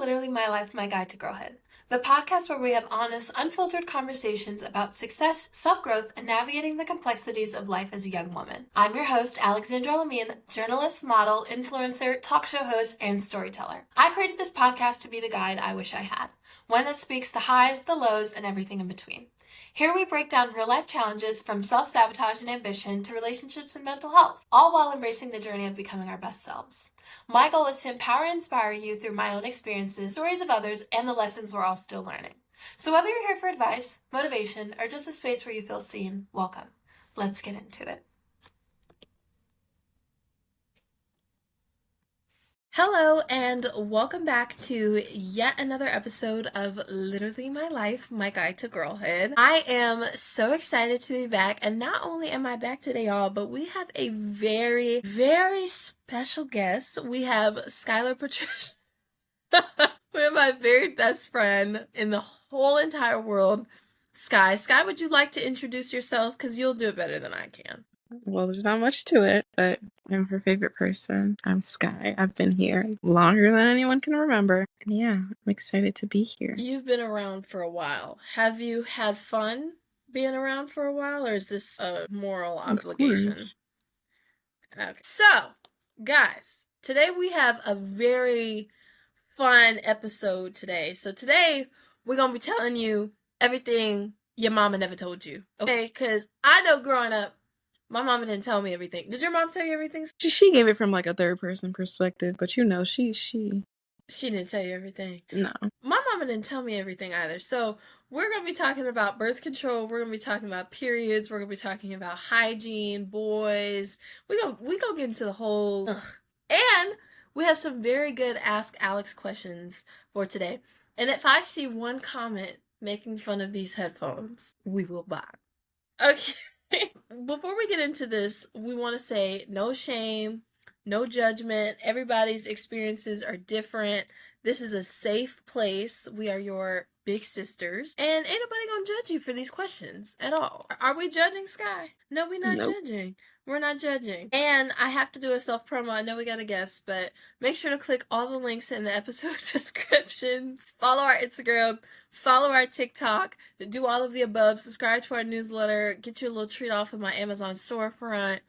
Literally My Life, My Guide to Girlhood, the podcast where we have honest, unfiltered conversations about success, self-growth, and navigating the complexities of life as a young woman. I'm your host, Alexandra Lamine, journalist, model, influencer, talk show host, and storyteller. I created this podcast to be the guide I wish I had, one that speaks the highs, the lows, and everything in between. Here we break down real-life challenges from self-sabotage and ambition to relationships and mental health, all while embracing the journey of becoming our best selves. My goal is to empower and inspire you through my own experiences, stories of others, and the lessons we're all still learning. So whether you're here for advice, motivation, or just a space where you feel seen, welcome. Let's get into it. Hello, and welcome back to yet another episode of Literally My Life, My Guide to Girlhood. I am so excited to be back, and not only am I back today, y'all, but we have a very, very special guest. We have Skylar Patricia. We have my very best friend in the whole entire world, Sky. Sky, would you like to introduce yourself? Because you'll do it better than I can. Well, there's not much to it, but I'm her favorite person. I'm Sky. I've been here longer than anyone can remember. And yeah, I'm excited to be here. You've been around for a while. Have you had fun being around for a while, or is this a moral obligation? Of course. Okay. So, guys, today we have a very fun episode today. So today we're going to be telling you everything your mama never told you. Okay? Because I know growing up, my mama didn't tell me everything. Did your mom tell you everything? She gave it from like a third person perspective, but you know, she didn't tell you everything. No. My mama didn't tell me everything either. So we're going to be talking about birth control. We're going to be talking about periods. We're going to be talking about hygiene, boys. We gonna get into the whole... And we have some very good Ask Alex questions for today. And if I see one comment making fun of these headphones, we will buy. Okay. Before we get into this, we want to say no shame, no judgment. Everybody's experiences are different. This is a safe place. We are your big sisters. And ain't nobody gonna judge you for these questions at all. Are we judging, Sky? No, we're not judging. We're not judging. And I have to do a self-promo. I know we got a guest, but make sure to click all the links in the episode descriptions. Follow our Instagram. Follow our TikTok. Do all of the above. Subscribe to our newsletter. Get you a little treat off of my Amazon storefront.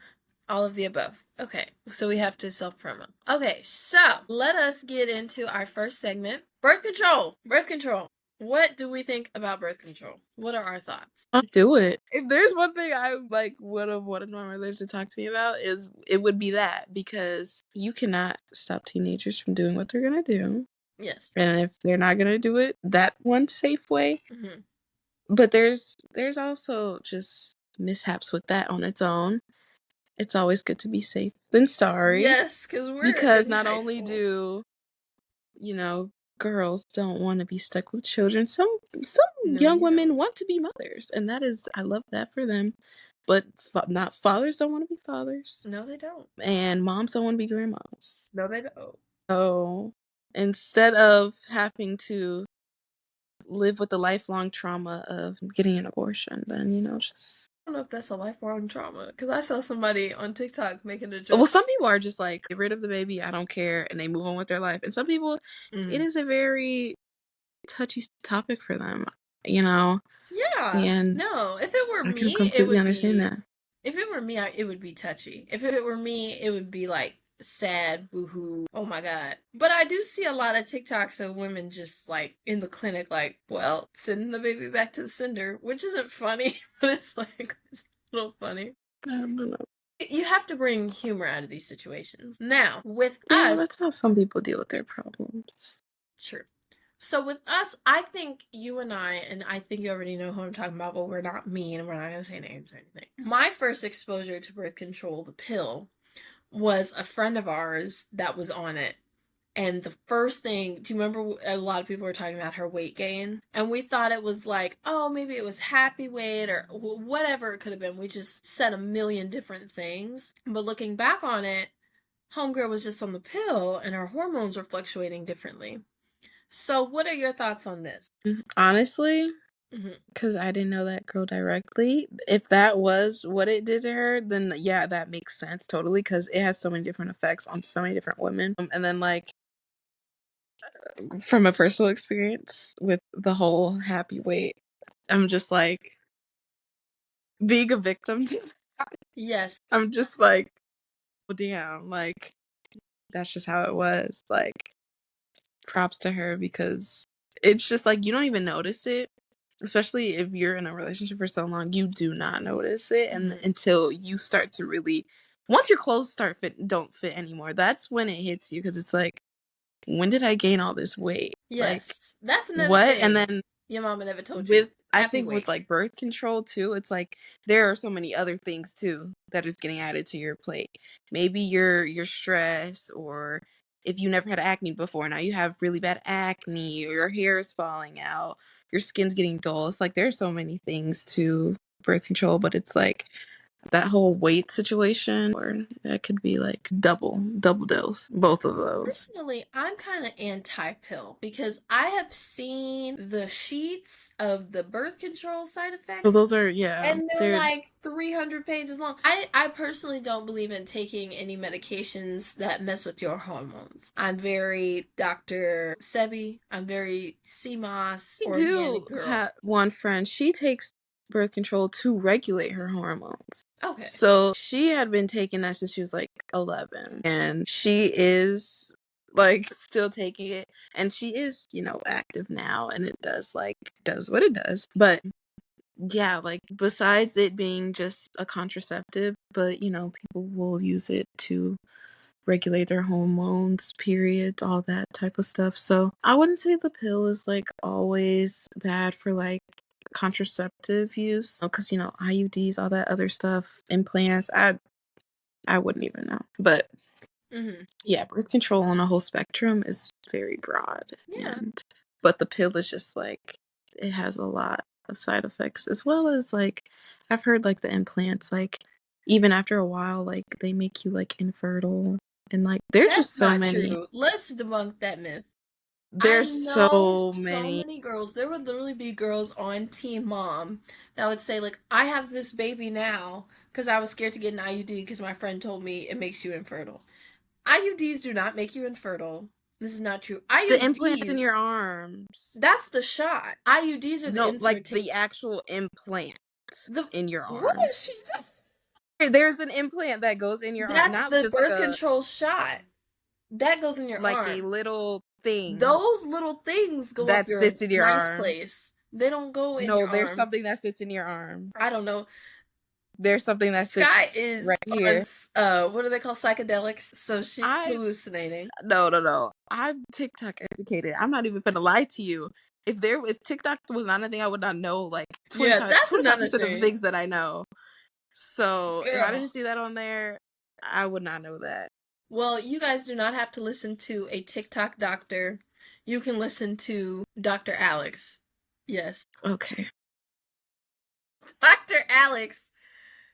All of the above. Okay, so we have to self-promo. Okay, so let us get into our first segment. Birth control. Birth control. What do we think about birth control? What are our thoughts? I'll do it. If there's one thing I would have wanted my mother to talk to me about, it would be that, because you cannot stop teenagers from doing what they're gonna do. Yes. And if they're not gonna do it that one safe way, but there's also just mishaps with that on its own. It's always good to be safe than sorry. Yes, because not only do, girls don't want to be stuck with children. Some young women want to be mothers, and I love that for them. But not fathers don't want to be fathers. No, they don't. And moms don't want to be grandmas. No, they don't. So instead of having to live with the lifelong trauma of getting an abortion, then just... I don't know if that's a lifelong trauma, because I saw somebody on TikTok making a joke. Well, some people are just like, get rid of the baby, I don't care, and they move on with their life. And some people, it is a very touchy topic for them, Yeah. And no, if it were me, I can completely understand that. If it were me, it would be touchy. If it were me, it would be like sad, boohoo, oh my god. But I do see a lot of TikToks of women just like in the clinic, like, well, sending the baby back to the sender, which isn't funny, but it's a little funny. I don't know. You have to bring humor out of these situations. Now, with us... that's how some people deal with their problems. True. So with us, I think you and I think you already know who I'm talking about, but we're not mean and we're not going to say names or anything. My first exposure to birth control, the pill, was a friend of ours that was on it. And the first thing, do you remember a lot of people were talking about her weight gain? And we thought it was like, oh, maybe it was happy weight or whatever it could have been. We just said a million different things. But looking back on it, homegirl was just on the pill and her hormones were fluctuating differently. So what are your thoughts on this? Honestly, because I didn't know that girl directly, if that was what it did to her, then yeah, that makes sense totally, because it has so many different effects on so many different women. And then from a personal experience with the whole happy weight, I'm just like being a victim to Yes. I'm just like, well, damn, like that's just how it was. Like, props to her because it's just like you don't even notice it. Especially if you're in a relationship for so long, you do not notice it, and until you start to really, once your clothes don't fit anymore, that's when it hits you because it's like, when did I gain all this weight? Like, Yes. That's another what? And thing then your mama never told you. with I Happy think with weight. like birth control too, it's like there are so many other things too that is getting added to your plate. Maybe your stress, or if you never had acne before, now you have really bad acne, or your hair is falling out, your skin's getting dull. It's like there's so many things to birth control, but it's like that whole weight situation, or that could be like double dose, both of those. Personally, I'm kind of anti-pill because I have seen the sheets of the birth control side So effects those are, yeah, and they're they're like 300 pages long. I personally don't believe in taking any medications that mess with your hormones. I'm very Dr. Sebi. I'm very CMOS I do organic girl. have one friend. She takes birth control to regulate her hormones. Okay. So she had been taking that since she was like 11. And she is like still taking it. And she is, active now. And it does what it does. But yeah, like besides it being just a contraceptive, but people will use it to regulate their hormones, periods, all that type of stuff. So I wouldn't say the pill is like always bad for like contraceptive use, because IUDs, all that other stuff, implants. I wouldn't even know, but yeah, birth control on a whole spectrum is very broad, Yeah. and but the pill is just like it has a lot of side effects, as well as like I've heard like the implants, like even after a while, like they make you like infertile, and like That's not true. Let's debunk that myth. I there's know so so many. many girls. There would literally be girls on Teen Mom that would say, like, I have this baby now because I was scared to get an IUD because my friend told me it makes you infertile. IUDs do not make you infertile. This is not true. The implants in IUDs, your arms. that's the shot. IUDs are the No, like insert. the actual implant The in your what arm. if she just? There's an implant that goes in your arm, That's not the just like birth a control shot. That goes in your arm. little thing Those little things go up that your sits in your nice arm. place. They don't go in No, your there's arm. something that sits in your arm. I don't know. There's something that Sky sits is right on here. what do they call psychedelics? So she's I hallucinating. No. I'm TikTok educated. I'm not even gonna lie to you. If TikTok was not a thing, I would not know like Yeah, that's 25 another percent of the thing. things that I know. So if I Girl. didn't see that on there, I would not know that. Well, you guys do not have to listen to a TikTok doctor. You can listen to Dr. Alex. Yes. Okay. Dr. Alex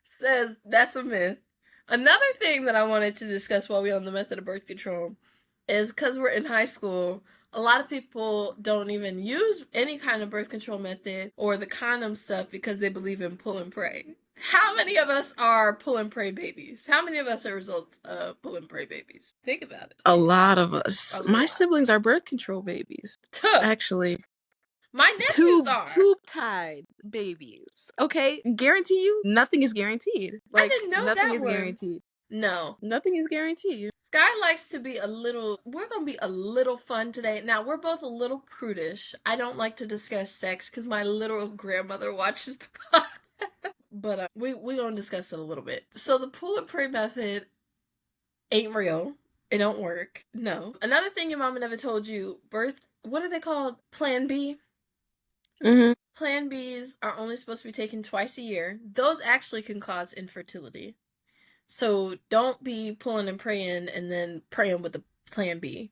says that's a myth. Another thing that I wanted to discuss while we're on the method of birth control is because we're in high school, a lot of people don't even use any kind of birth control method or the condom stuff because they believe in pull and pray. How many of us are pull and pray babies? How many of us are results of pull and pray babies? Think about it. A lot of us. A My lot. siblings are birth control babies. Tuh. Actually, My nephews tube are. tube tied babies. Okay, guarantee you, nothing is guaranteed. I Like didn't know nothing that is one. guaranteed. No. Nothing is guaranteed. Sky likes to be a little, we're going to be a little fun today. Now, we're both a little prudish. I don't like to discuss sex because my little grandmother watches the podcast. But we're going to discuss it a little bit. So the pull and pray method ain't real. It don't work. No. Another thing your mama never told you, what are they called? Plan B? Mm-hmm. Plan Bs are only supposed to be taken twice a year. Those actually can cause infertility. So don't be pulling and praying and then praying with the plan B.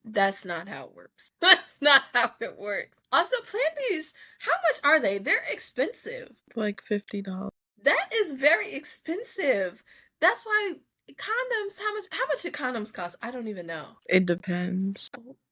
That's not how it works. That's not how it works. Also, plan Bs, how much are they? They're expensive. Like $50. That is very expensive. That's why condoms, how much do condoms cost? I don't even know. It depends.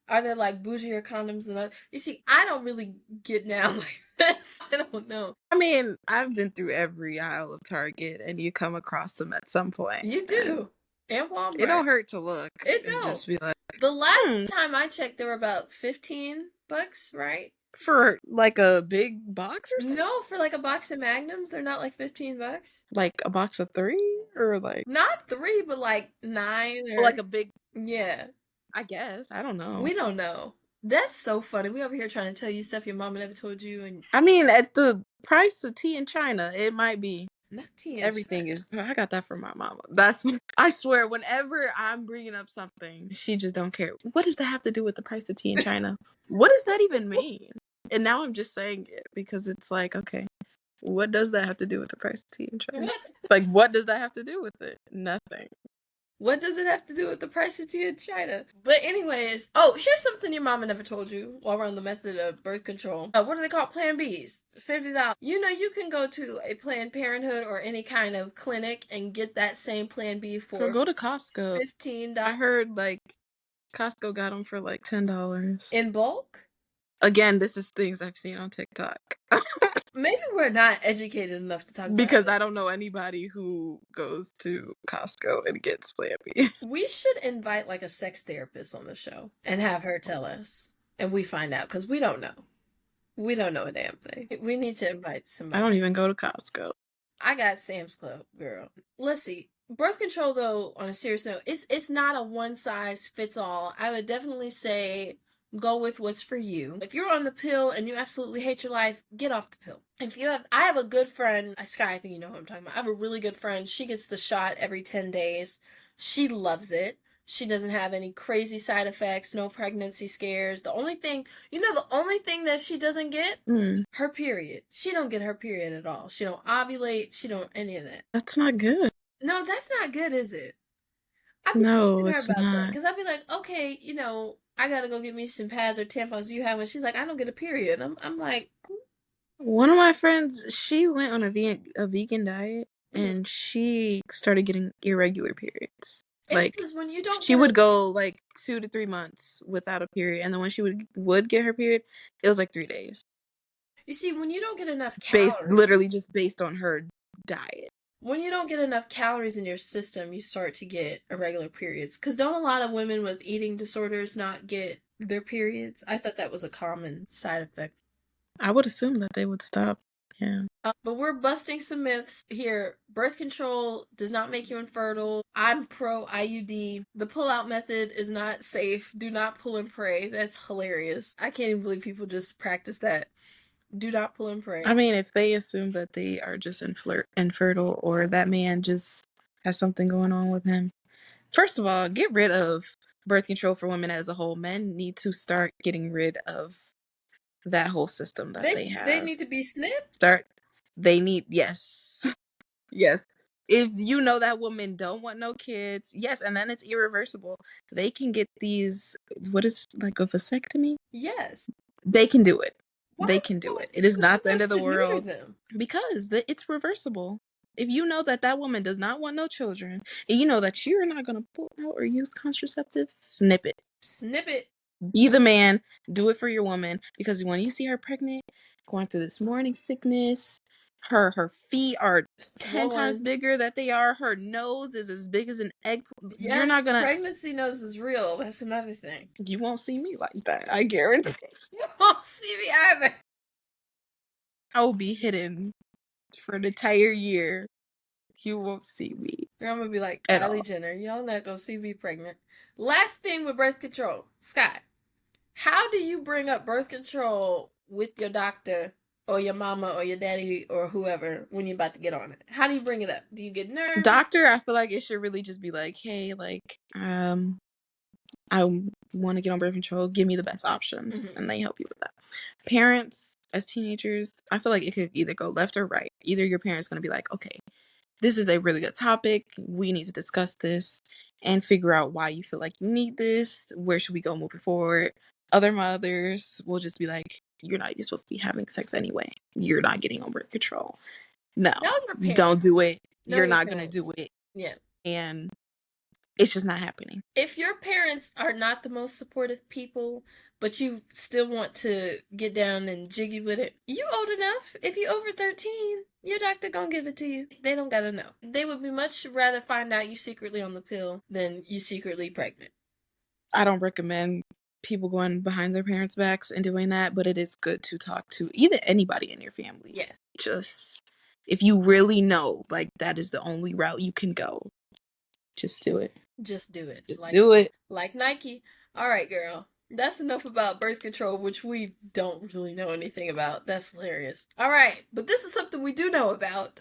Are there like bougier condoms than others? You see, I don't really get down like this. I don't know. I mean, I've been through every aisle of Target, and you come across them at some point. You do. And Walmart. It don't hurt to look It and don't. just be like, The last Hmm. time I checked, they were about $15, right? For like a big box or something? No, for like a box of Magnums, they're not like $15. Like a box of 3 or like Not three, but like nine like or a big, yeah. I guess. I don't know. We don't know. That's so funny. We over here trying to tell you stuff your mama never told you, and I mean, at the price of tea in China, it might be. not tea in Everything China. is. I got that from my mama. That's. I swear, whenever I'm bringing up something, she just don't care. What does that have to do with the price of tea in China? What does that even mean? And now I'm just saying it because it's like, okay, what does that have to do with the price of tea in China? What? Like, what does that have to do with it? Nothing. What does it have to do with the price of tea in China? But anyways, oh, here's something your mama never told you while we're on the method of birth control. What do they call Plan Bs? $50. You know you can go to a Planned Parenthood or any kind of clinic and get that same Plan B Or for go to Costco. I $15 heard like Costco got them for like $10. in bulk. Again, this is things I've seen on TikTok. Maybe we're not educated enough to talk about Because it. I don't know anybody who goes to Costco and gets Plan B. We should invite like a sex therapist on the show and have her tell us, and we find out because we don't know. We don't know a damn thing. We need to invite I somebody. don't even go to Costco. I got Sam's Club, girl. Let's see. Birth control, though, on a serious note, it's not a one size fits all. I would definitely say go with what's for you. If you're on the pill and you absolutely hate your life, get off the pill. If you have, I have a good friend, Sky, I think you know who I'm talking about. I have a really good friend. She gets the shot every 10 days. She loves it. She doesn't have any crazy side effects, no pregnancy scares. The only thing, the only thing that she doesn't get, her period. She don't get her period at all. She don't ovulate. She don't any of that. That's not good. No, that's not good, is it? I'd be No, asking her it's about that not. because I'd be like, okay, I gotta go get me some pads or tampons. You have one? She's like, I don't get a period. I'm like, One of my friends, she went on a vegan diet mm. and she started getting irregular periods. It's Like because when you don't she get a, would go like 2 to 3 months without a period, and then when she would get her period, it was like 3 days. you see, when you don't get enough Based calories, literally just based on her diet. when you don't get enough calories in your system, you start to get irregular periods. Because don't a lot of women with eating disorders not get their periods? I thought that was a common side effect. I would assume that they would stop. Yeah. But we're busting some myths here. Birth control does not make you infertile. I'm pro IUD. The pull-out method is not safe. Do not pull and pray. That's hilarious. I can't even believe people just practice that. Do not pull and pray. I mean, if they assume that they are just infertile or that man just has something going on with him, first of all, get rid of birth control for women as a whole. Men need to start getting rid of that whole system that they They have. need to be snipped. They need, yes. Yes. If you know that woman don't want no kids, yes, and then it's irreversible. They can get these, what is like a vasectomy? Yes. They can do it. Why They are can do people it. It thinking is we're not the end of supposed the to neuter world them? because it's reversible. If you know that that woman does not want no children, and you know that you're not going to pull out or use contraceptives, snip it. Snip it. Be the man. Do it for your woman because when you see her pregnant, going through this morning sickness, her feet are 10 times Swollen. bigger that they are. Her nose is as big as an egg. You're Yes, not gonna. pregnancy nose is real. That's another thing. You won't see me like that. I guarantee. You won't see me either. I will be hidden for an entire year. You won't see me Girl, I'm gonna be like at Kylie all. Jenner. Y'all not gonna see me pregnant. Last thing with birth control. Scott, how do you bring up birth control with your doctor or your mama or your daddy or whoever when you're about to get on it? How do you bring it up? Do you get nervous? Doctor, I feel like it should really just be like, hey, like, I want to get on birth control. Give me the best options, Mhm. and they help you with that. Parents, as teenagers, I feel like it could either go left or right. Either your parents going to be like, okay, this is a really good topic. We need to discuss this and figure out why you feel like you need this. Where should we go moving forward? Other mothers will just be like, you're not even supposed to be having sex anyway. You're not getting on birth control. No, Know your don't do parents. it. Know You're your not going to parents. do it. Yeah. And it's just not happening. If your parents are not the most supportive people, but you still want to get down and jiggy with it, you old enough. If you over 13, your doctor gonna give it to you. They don't gotta know. They would be much rather find out you secretly on the pill than you secretly pregnant. I don't recommend people going behind their parents' backs and doing that, but it is good to talk to either anybody in your family. Yes. Just if you really know, like that is the only route you can go, just do it. Just do it. Just do it. Like Nike. All right, girl. That's enough about birth control, which we don't really know anything about. That's hilarious. All right, but this is something we do know about.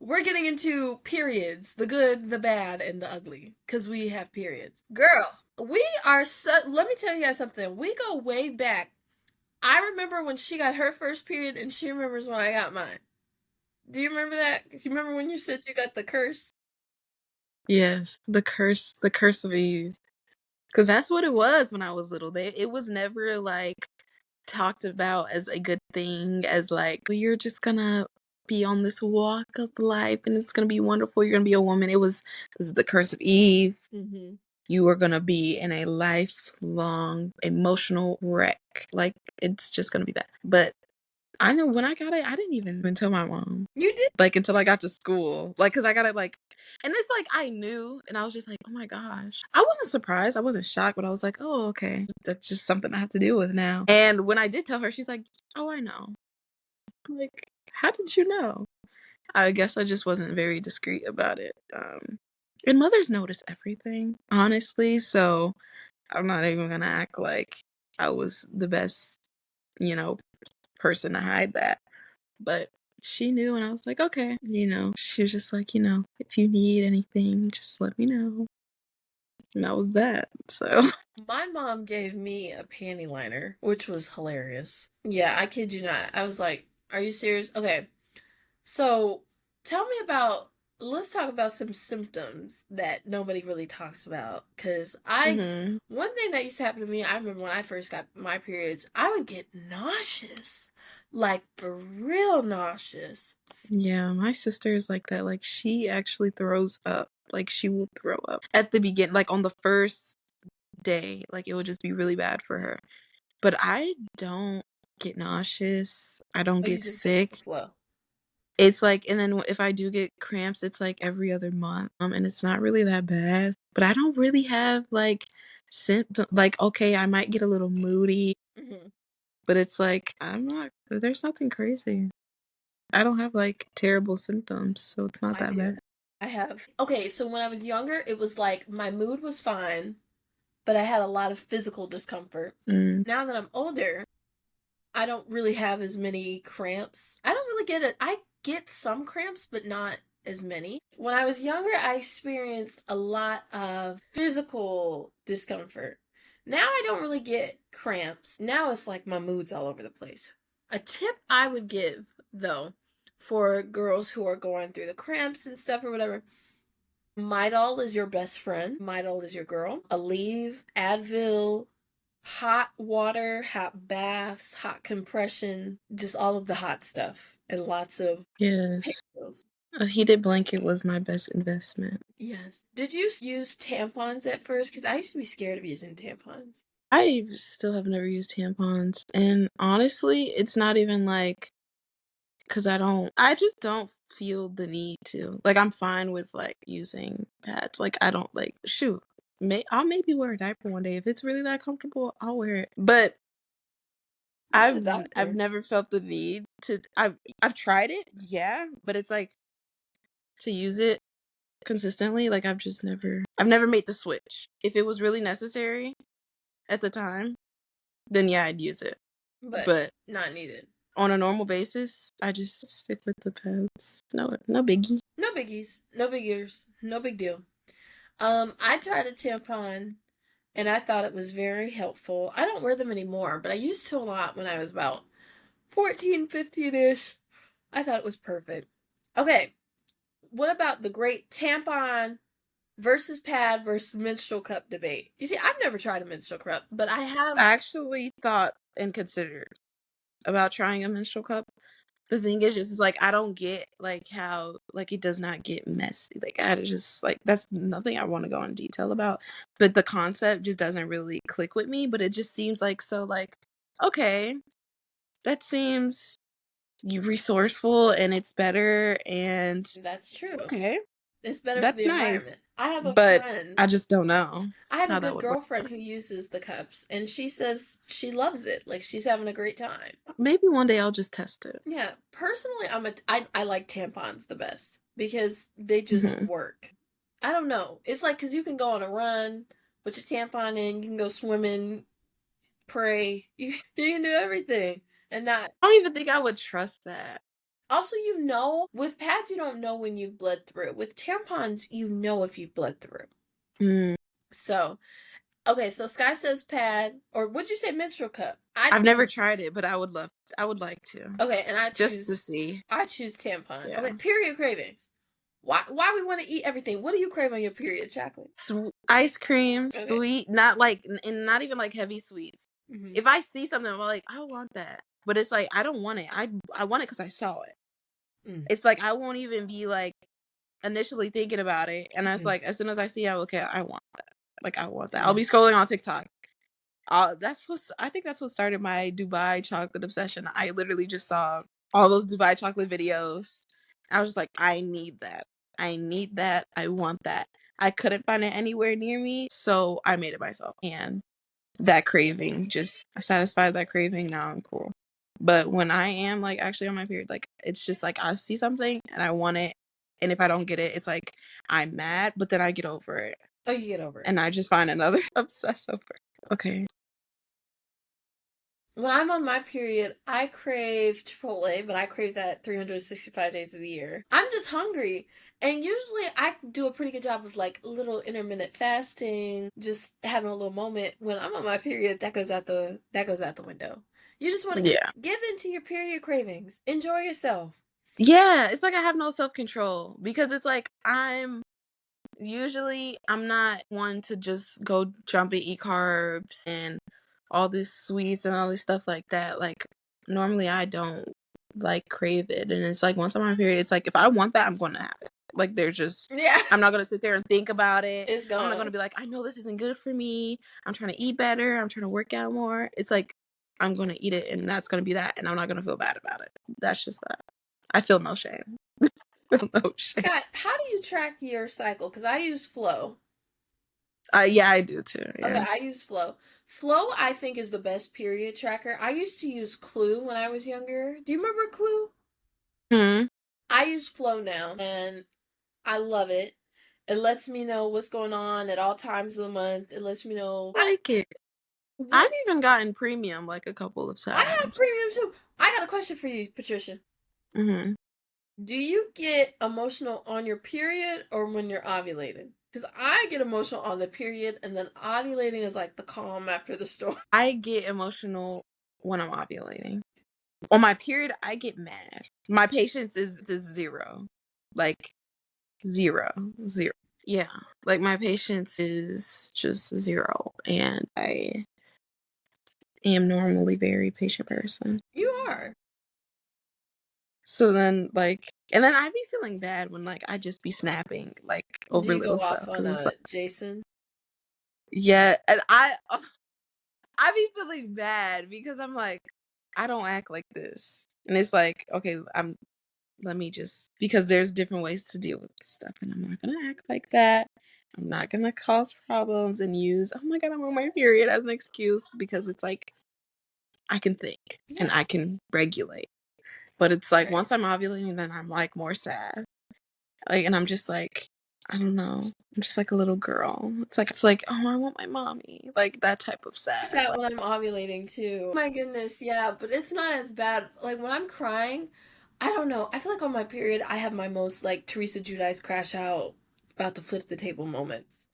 We're getting into periods, the good, the bad, and the ugly, because we have periods. Girl, we are so. Let me tell you guys something. We go way back. I remember when she got her first period, and she remembers when I got mine. Do you remember that? You remember when you said you got the curse? Yes, the curse of Eve. Because that's what it was when I was little. It was never like talked about as a good thing, as like, "Well, you're just gonna be on this walk of life and it's gonna be wonderful. You're gonna be a woman." It was, this is the curse of Eve. Mm-hmm. You are gonna be in a lifelong emotional wreck. Like, it's just gonna be bad. But I know when I got it, I didn't even tell my mom. You did? Like, until I got to school. Like, because I got it, like, and it's like, I knew, and I was just like, oh my gosh. I wasn't surprised. I wasn't shocked, but I was like, oh, okay. That's just something I have to deal with now. And when I did tell her, she's like, oh, I know. I'm like, how did you know? I guess I just wasn't very discreet about it. And mothers notice everything, honestly. So I'm not even gonna act like I was the best, you know, person to hide that. But she knew, and I was like, okay. She was just like, if you need anything, just let me know. And that was that. So, My mom gave me a panty liner, which was hilarious. Yeah, I kid you not. I was like, are you serious? Okay, so tell me about, let's talk about some symptoms that nobody really talks about. hmm One thing that used to happen to me, I remember when I first got my periods, I would get nauseous. Like, for real nauseous. yeah, my sister is like that. Like, she actually throws up. Like, she will throw up at the beginning, like on the first day. Like, it would just be really bad for her. But I don't get nauseous. I don't Oh, you get just go with the sick. flow. It's like, and then if I do get cramps, it's like every other month. And it's not really that bad. But I don't really have like symptoms. Like, okay, I might get a little moody, Hmm. but it's like, there's nothing crazy. I don't have like terrible symptoms, so it's not I that do. bad. I have. Okay, so when I was younger, it was like my mood was fine, but I had a lot of physical discomfort. Mm, Now that I'm older, I don't really have as many cramps. I don't really get it. I get some cramps, but not as many. When I was younger, I experienced a lot of physical discomfort. Now I don't really get cramps. Now it's like my mood's all over the place. A tip I would give, though, for girls who are going through the cramps and stuff or whatever, Midol is your best friend. Midol is your girl. Aleve, Advil, hot water, hot baths, hot compression, just all of the hot stuff, and lots of pain yes. pills. A heated blanket was my best investment. Yes. Did you use tampons at first? Because I used to be scared of using tampons. I still have never used tampons. And honestly, it's not even like, because I just don't feel the need to. Like, I'm fine with like using pads. Like, I don't like, shoot, I'll maybe wear a diaper one day. If it's really that comfortable, I'll wear it. But Not a I've doctor. never felt the need to. I've tried it, yeah, but it's like to use it consistently. Like, I've never made the switch. If it was really necessary at the time, then yeah, I'd use it. But But not needed. on a normal basis, I just stick with the pads. No biggie. No biggies. No big ears. No big deal. I tried a tampon and I thought it was very helpful. I don't wear them anymore, but I used to a lot when I was about 14, 15-ish. I thought it was perfect. Okay, what about the great tampon versus pad versus menstrual cup debate? You see, I've never tried a menstrual cup, but I have. I actually thought and considered about trying a menstrual cup. The thing is just like I don't get like how like it does not get messy. Like I just like that's nothing I want to go in detail about. But the concept just doesn't really click with me. But it just seems like so like okay, that seems resourceful and it's better and That's true. okay, It's better for that's the nice. environment. I have a but friend. I just don't know I have a how that good would work. girlfriend who uses the cups, and she says she loves it. Like she's having a great time. Maybe one day I'll just test it. Yeah, personally, I like tampons the best because they just Hmm. work. I don't know. It's like because you can go on a run with your tampon in, you can go swimming, pray, you can do everything, and not. I don't even think I would trust that. Also, with pads, you don't know when you've bled through. With tampons, you know if you've bled through. Mm. So, okay, so Sky says pad, or would you say menstrual cup? I I've never choose. tried it, but I would like to. Okay, and Just to see. I choose tampon. Yeah. Okay, period cravings. Why we want to eat everything? What do you crave on your period? Chocolate. Ice cream, Okay. sweet, not like, and not even like heavy sweets. Mm-hmm. If I see something, I'm like, I want that. But it's like, I don't want it. I want it because I saw it. Mm. It's like, I won't even be like initially thinking about it. And I was Mm-hmm. like, as soon as I see it, I'm like, okay, I want that. Like, I want that. I'll Mm-hmm. be scrolling on TikTok. I think that's what started my Dubai chocolate obsession. I literally just saw all those Dubai chocolate videos. I was just like, I need that. I need that. I want that. I couldn't find it anywhere near me, so I made it myself. And that craving, just I satisfied that craving. Now I'm cool. But when I am like actually on my period, like it's just like I see something and I want it, and if I don't get it, it's like I'm mad, but then I get over it Oh, you get over it. and I just find another obsess over it. Okay. When I'm on my period, I crave Chipotle, but I crave that 365 days of the year. I'm just hungry. And usually I do a pretty good job of like little intermittent fasting, just having a little moment. When I'm on my period, that goes out the window. You just want to Yeah. give in to your period cravings. Enjoy yourself. Yeah, it's like I have no self-control because it's like I'm not one to just go jump and eat carbs and all these sweets and all this stuff like that. Like normally I don't like crave it, and it's like once I'm on my period, it's like if I want that, I'm going to have it. Like Yeah. I'm not gonna sit there and think about it. It's I'm not gonna gone. be like, I know this isn't good for me. I'm trying to eat better. I'm trying to work out more. It's like I'm gonna eat it, and that's gonna be that, and I'm not gonna feel bad about it. That's just that. I feel no shame. Feel no shame. Scott, how do you track your cycle? Because I use Flow. Yeah, I do too. Okay, Yeah. I use Flow. Flow, I think, is the best period tracker. I used to use Clue when I was younger. Do you remember Clue? Hmm. I use Flow now, and I love it. It lets me know what's going on at all times of the month. It lets me know. Like it. What? I've even gotten premium like a couple of I have times. premium too. I got a question for you, Patricia. Hmm. Do you get emotional on your period or when you're ovulating? Because I get emotional on the period, and then ovulating is like the calm after the storm. I get emotional when I'm ovulating. On my period, I get mad. My patience is zero. Like zero. Zero. Yeah. Like my patience is just zero. And I am normally very patient person. You are. So then like and then I be feeling bad when like I just be snapping like Do over you little go stuff off because on it's like Jason? yeah, and I be feeling bad because I'm like, I don't act like this. And it's like, okay, let me just, because there's different ways to deal with this stuff. And I'm not going to act like that. I'm not going to cause problems and use, oh my God, I'm on my period as an excuse because it's like, I can think and Yeah. I can regulate. But it's like, Right. once I'm ovulating, then I'm like more sad. Like, and I'm just like, I don't know. I'm just like a little girl. It's like, oh, I want my mommy. Like that type of sad. That when I'm ovulating too. My goodness, yeah, but it's not as bad. Like when I'm crying, I don't know. I feel like on my period, I have my most like Teresa Giudice crash out, about to flip the table moments.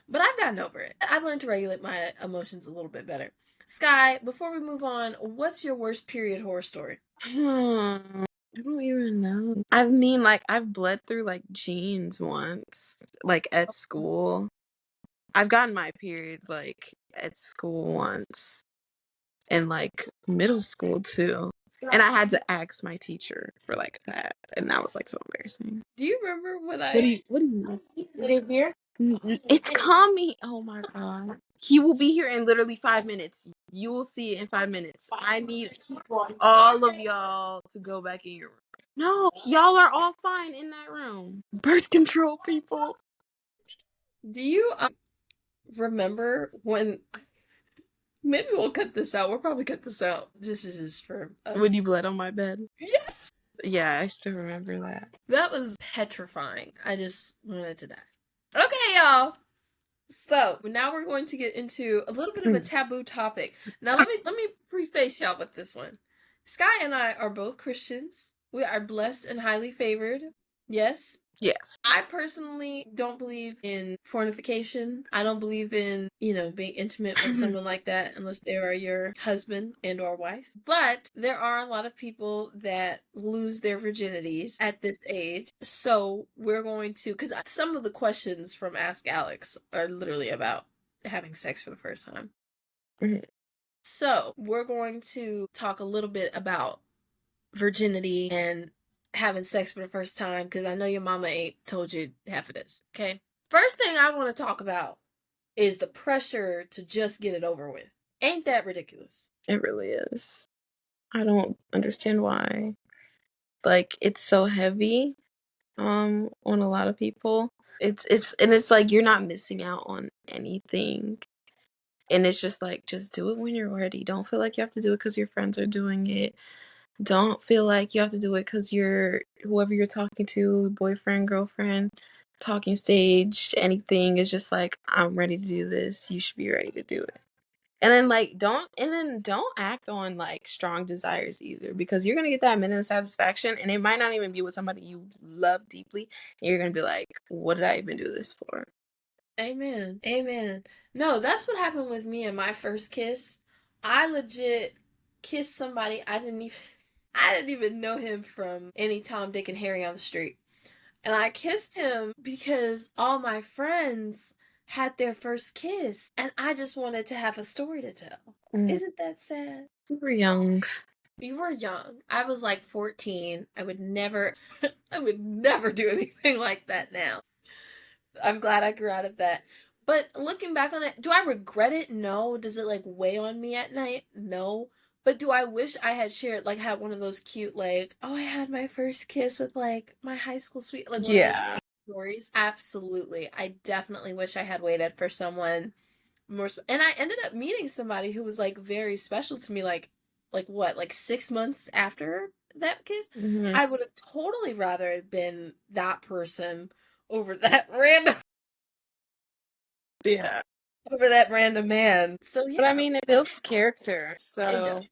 But I've gotten over it. I've learned to regulate my emotions a little bit better. Sky, before we move on, what's your worst period horror story? I don't even know. I mean, like, I've bled through like jeans once, like at school. I've gotten my period like at school once, and like middle school too. And I had to ask my teacher for like that, and that was like so embarrassing. Do you remember when What do you Is it here? It's coming. Oh my God. He will be here in literally 5 minutes. You will see it in 5 minutes. I need all of y'all to go back in your room. No, y'all are all fine in that room. Birth control, people. Do you remember when? Maybe we'll cut this out. We'll probably cut this out. This is just for When us. you bled on my bed. Yes, Yeah, I still remember that. that was petrifying. I just wanted to die. Okay, y'all. So now we're going to get into a little bit of a taboo topic. Now let me preface y'all with this one. Sky and I are both Christians. We are blessed and highly favored. Yes. Yes. I personally don't believe in fornication. I don't believe in, being intimate with someone like that unless they are your husband and or wife. But there are a lot of people that lose their virginities at this age. So we're going to, because some of the questions from Ask Alex are literally about having sex for the first time. Mhm. So we're going to talk a little bit about virginity and having sex for the first time because I know your mama ain't told you half of this, okay? First thing I want to talk about is the pressure to just get it over with. Ain't that ridiculous? It really is. I don't understand why. Like, it's so heavy on a lot of people. It's like you're not missing out on anything. And it's just like, just do it when you're ready. Don't feel like you have to do it because your friends are doing it. Don't feel like you have to do it because you're whoever you're talking to, boyfriend, girlfriend, talking stage, anything. Is just like, I'm ready to do this. You should be ready to do it. And then like don't act on like strong desires either because you're gonna get that minute of satisfaction and it might not even be with somebody you love deeply and you're gonna be like, what did I even do this for? Amen. Amen. No, that's what happened with me in my first kiss. I legit kissed somebody I didn't even know him from any Tom, Dick, and Harry on the street. And I kissed him because all my friends had their first kiss, and I just wanted to have a story to tell. Mm, Isn't that sad? we were young. You were young. I was like 14. I would never, I would never do anything like that now. I'm glad I grew out of that. But looking back on it, do I regret it? No. Does it like weigh on me at night? No. But do I wish I had shared, like, had one of those cute, like, oh, I had my first kiss with, like, my high school sweet, like, one of those Yeah. stories? Absolutely. I definitely wish I had waited for someone more. And I ended up meeting somebody who was, like, very special to me, like what, like 6 months after that kiss? Hmm. I would have totally rather it been that person over that random Yeah. over that random man. So But I yeah, mean, it builds character. it So, does.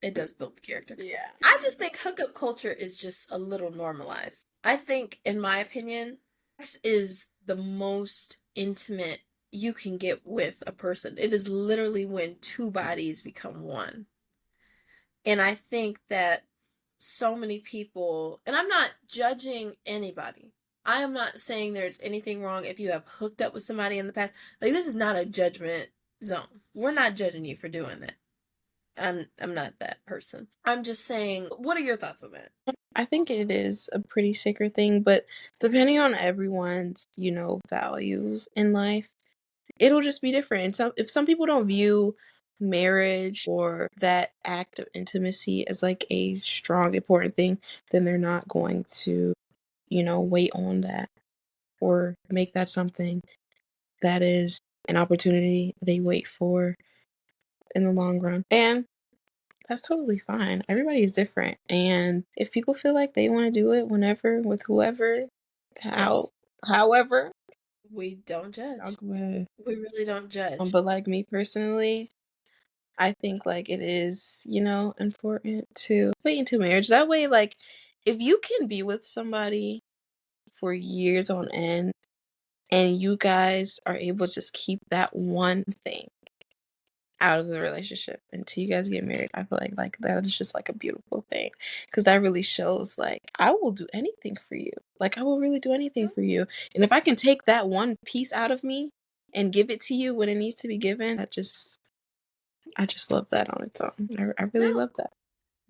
It does build the character. yeah. I just think hookup culture is just a little normalized. I think, in my opinion, sex is the most intimate you can get with a person. It is literally when two bodies become one. And I think that so many people, and I'm not judging anybody. I am not saying there's anything wrong if you have hooked up with somebody in the past. Like, this is not a judgment zone. We're not judging you for doing that. I'm not that person. I'm just saying, what are your thoughts on that? I think it is a pretty sacred thing, but depending on everyone's, values in life, it'll just be different. And if some people don't view marriage or that act of intimacy as like a strong, important thing, then they're not going to, wait on that or make that something that is an opportunity they wait for in the long run. And that's totally fine. Everybody is different. And if people feel like they want to do it whenever, with whoever, how, Yes, however, we don't I'll judge. go ahead. We really don't judge. But like me personally, I think like it is, important to wait until marriage. That way, like, if you can be with somebody for years on end and you guys are able to just keep that one thing out of the relationship until you guys get married, I feel like that is just like a beautiful thing because that really shows like I will do anything for you. Like I will really do anything for you. And if I can take that one piece out of me and give it to you when it needs to be given, I just love that on its own. I really No, love that.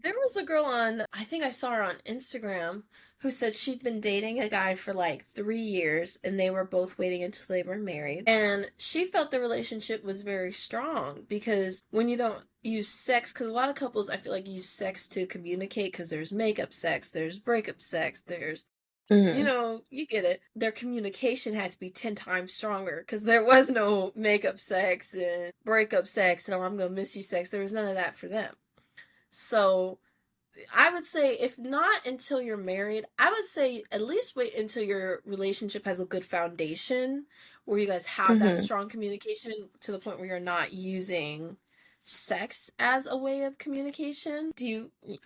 there was a girl on, I think I saw her on Instagram, who said she'd been dating a guy for like 3 years and they were both waiting until they were married. And she felt the relationship was very strong because when you don't use sex, because a lot of couples I feel like use sex to communicate because there's makeup sex, there's breakup sex, there's You Mm-hmm. know, you get it. Their communication had to be 10 times stronger because there was no makeup sex and breakup sex and, oh, I'm gonna miss you sex. There was none of that for them. So I would say, if not until you're married, I would say at least wait until your relationship has a good foundation where you guys have that Mm-hmm. strong communication to the point where you're not using sex as a way of communication.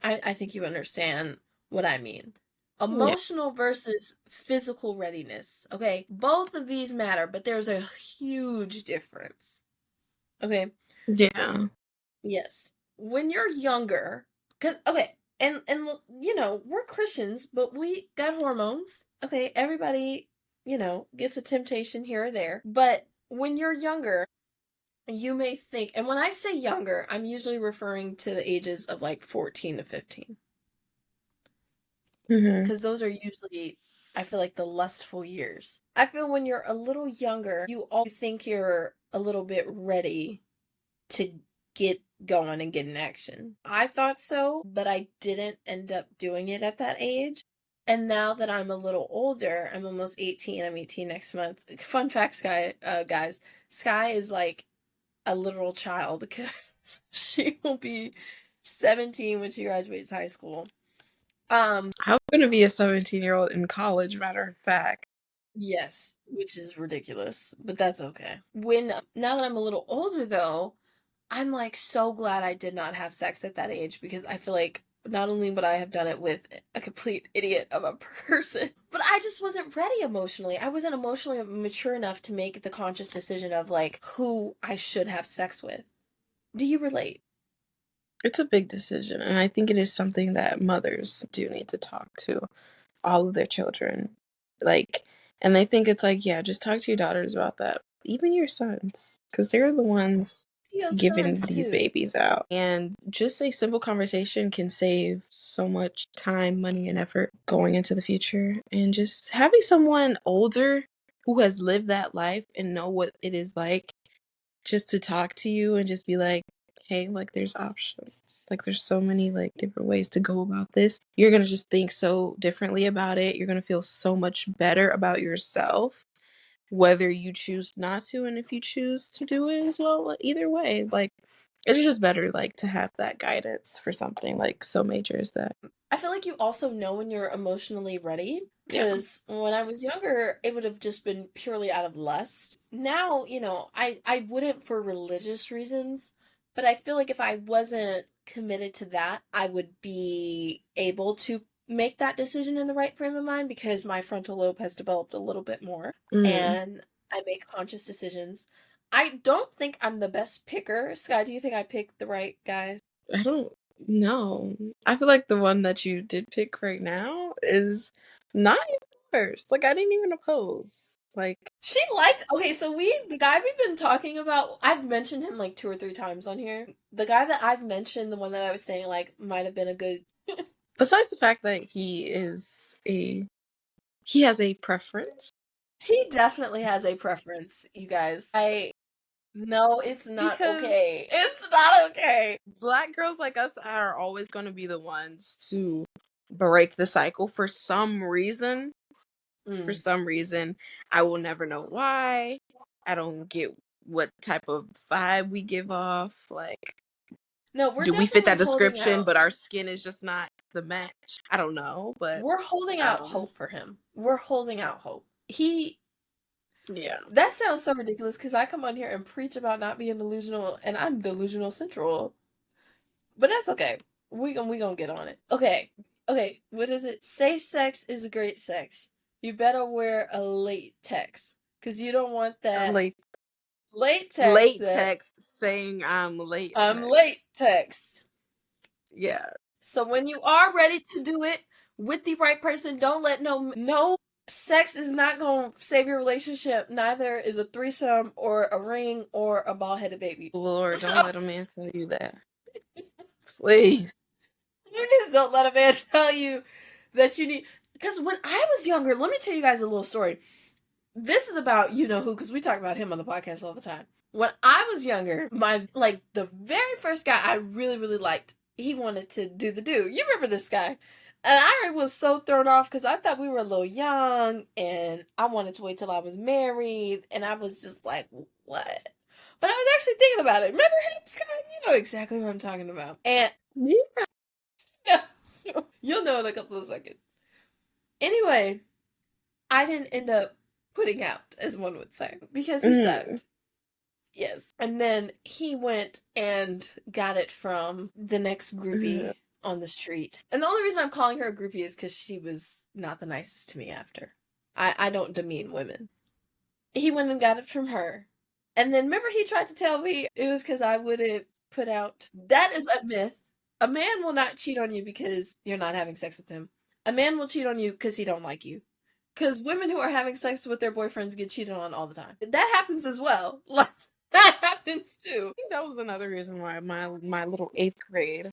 I think you understand what I mean. Yeah. Emotional versus physical readiness. Okay. Both of these matter, but there's a huge difference. Okay. Yeah. Yes. When you're younger, cuz okay, and you know, we're Christians, but we got hormones. Okay, everybody, you know, gets a temptation here or there. But when you're younger, you may think, and when I say younger, I'm usually referring to the ages of like 14 to 15, Mm-hmm. cuz those are usually, I feel like, the lustful years. I feel when you're a little younger, you all think you're a little bit ready to get going and get in action. I thought so, but I didn't end up doing it at that age. And now that I'm a little older, I'm almost 18. I'm 18 next month. Fun fact, guys, Sky is like a literal child because she will be 17 when she graduates high school. I'm gonna be a 17-year-old in college, matter of fact. Yes, which is ridiculous, but that's okay. When Now that I'm a little older though, I'm like so glad I did not have sex at that age because I feel like not only would I have done it with a complete idiot of a person, but I just wasn't ready emotionally. I wasn't emotionally mature enough to make the conscious decision of like who I should have sex with. Do you relate? It's a big decision, and I think it is something that mothers do need to talk to all of their children. Like, and they think it's like, yeah, just talk to your daughters about that. Even your sons, because they're the ones To your giving sons these too. babies out. And just a simple conversation can save so much time, money, and effort going into the future. And just having someone older who has lived that life and know what it is like just to talk to you and just be like, hey, like there's options. Like there's so many like different ways to go about this. You're gonna just think so differently about it. You're gonna feel so much better about yourself, whether you choose not to and if you choose to do it as well. Either way, like it's just better like to have that guidance for something like so major as that. I feel like you also know when you're emotionally ready. Yeah. Because when I was younger, it would have just been purely out of lust. Now, you know, I wouldn't for religious reasons, but I feel like if I wasn't committed to that, I would be able to make that decision in the right frame of mind because my frontal lobe has developed a little bit more Mm. and I make conscious decisions. I don't think I'm the best picker. Sky, do you think I picked the right guys? I don't know. I feel like the one that you did pick right now is not even worst. Like I didn't even oppose. Like She liked, okay, so the guy we've been talking about, I've mentioned him like 2 or 3 times on here. The guy that I've mentioned, the one that I was saying like might have been a good. besides the fact that he has a preference He definitely has a preference, you guys. I No, it's not because okay. It's not okay. black girls like us are always going to be the ones to break the cycle for some reason. For Mm. some reason, I will never know why. I don't get what type of vibe we give off. Like, No, we're do we fit definitely that holding description, out. but our skin is just not the match? I don't know, but We're holding out um, hope for him. We're holding out hope. He yeah, That sounds so ridiculous because I come on here and preach about not being delusional, and I'm delusional central. But that's okay. We gonna get on it. Okay. Okay. What is it? Safe sex is great sex. You better wear a latex because you don't want that late latex late that text saying I'm late I'm text. latex. Yeah, So when you are ready to do it with the right person, don't let no sex is not gonna save your relationship. Neither is a threesome or a ring or a bald headed baby. Lord, So don't let a man tell you that, please. you just don't let a man tell you that you need. Because when I was younger, let me tell you guys a little story. This is about you know who, because we talk about him on the podcast all the time. When I was younger, the very first guy I really liked, he wanted to do the do. You remember this guy? And I was so thrown off because I thought we were a little young and I wanted to wait till I was married. And I was just like, what? But I was actually thinking about it. Remember him, Scott? You know exactly what I'm talking about. And Yeah. yeah, you'll know in a couple of seconds. Anyway, I didn't end up putting out, as one would say, because he Mm. sucked. Yes. And then he went and got it from the next Mm. groupie on the street. And the only reason I'm calling her a groupie is because she was not the nicest to me after. I don't demean women. He went and got it from her. And then remember he tried to tell me it was because I wouldn't put out. That is a myth. A man will not cheat on you because you're not having sex with him. A man will cheat on you because he don't like you. Because women who are having sex with their boyfriends get cheated on all the time. That happens as well. Like, that happens too. I think that was another reason why my little 8th grade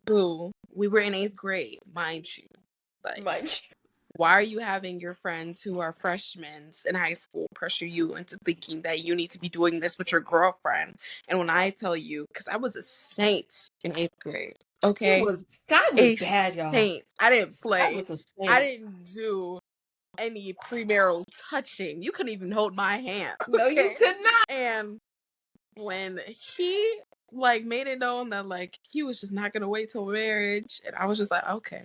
boo, we were in 8th grade, mind you. Like, Much. why are you having your friends who are freshmen in high school pressure you into thinking that you need to be doing this with your girlfriend? And when I tell you, because I was a saint in 8th grade, okay? Sky was A bad, y'all. saint. I didn't Sky play. was a I saint. didn't do any premarital touching. You couldn't even hold my hand, No, you okay? could not. And when he like made it known that like he was just not gonna wait till marriage, and I was just like, okay,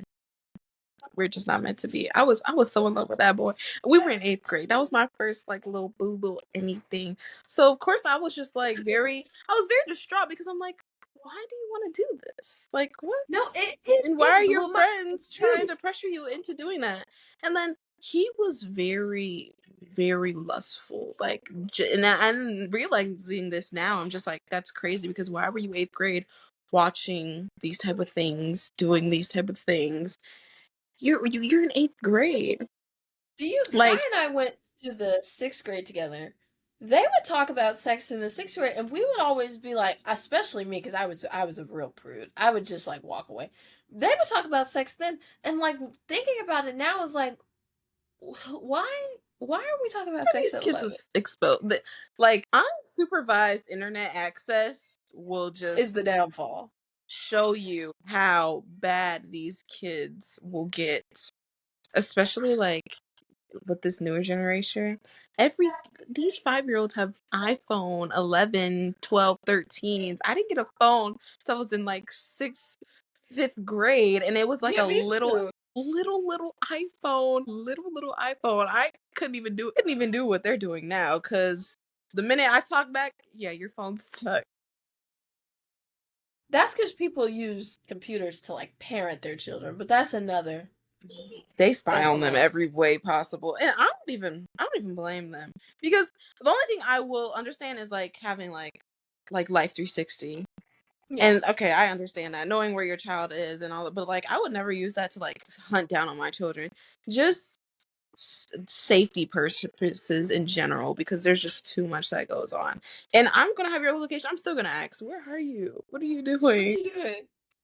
we're just not meant to be. I was so in love with that boy. We were in 8th grade. That was my first like little boo boo anything. So of course I was just like I was very distraught because I'm like, why do you want to do this? Like what? No, it And why are it your blew my mind friends trying too. to pressure you into doing that? And then he was very, very lustful. Like, and I'm realizing this now. I'm just like, that's crazy because why were you 8th grade watching these type of things, doing these type of things? You're in 8th grade. Sky Like, and I went to the 6th grade together. They would talk about sex in the 6th grade, and we would always be like, especially me, because I was a real prude. I would just like walk away. They would talk about sex then, and like thinking about it now is like, why? Why are we talking about sex these at kids 11? is exposed. Like, unsupervised internet access will Is just the downfall? show you how bad these kids will get, especially like with this newer generation. Every These 5-year-olds have iPhone 11, 12, 13s. I didn't get a phone until I was in like 6th, 5th grade, and it was like Yeah, a me too. little iPhone, little iPhone. I couldn't even do what they're doing now because the minute I talk back, yeah, your phone's stuck. That's because people use computers to like parent their children, but that's another. They spy That's on them another. every way possible, and I don't even blame them because the only thing I will understand is like having like Life 360. And Yes. okay, I understand that knowing where your child is and all that, but like I would never use that to like hunt down on my children. Just safety purposes in general because there's just too much that goes on. And I'm gonna have your location. I'm still gonna ask, where are you? What are you What doing? you doing?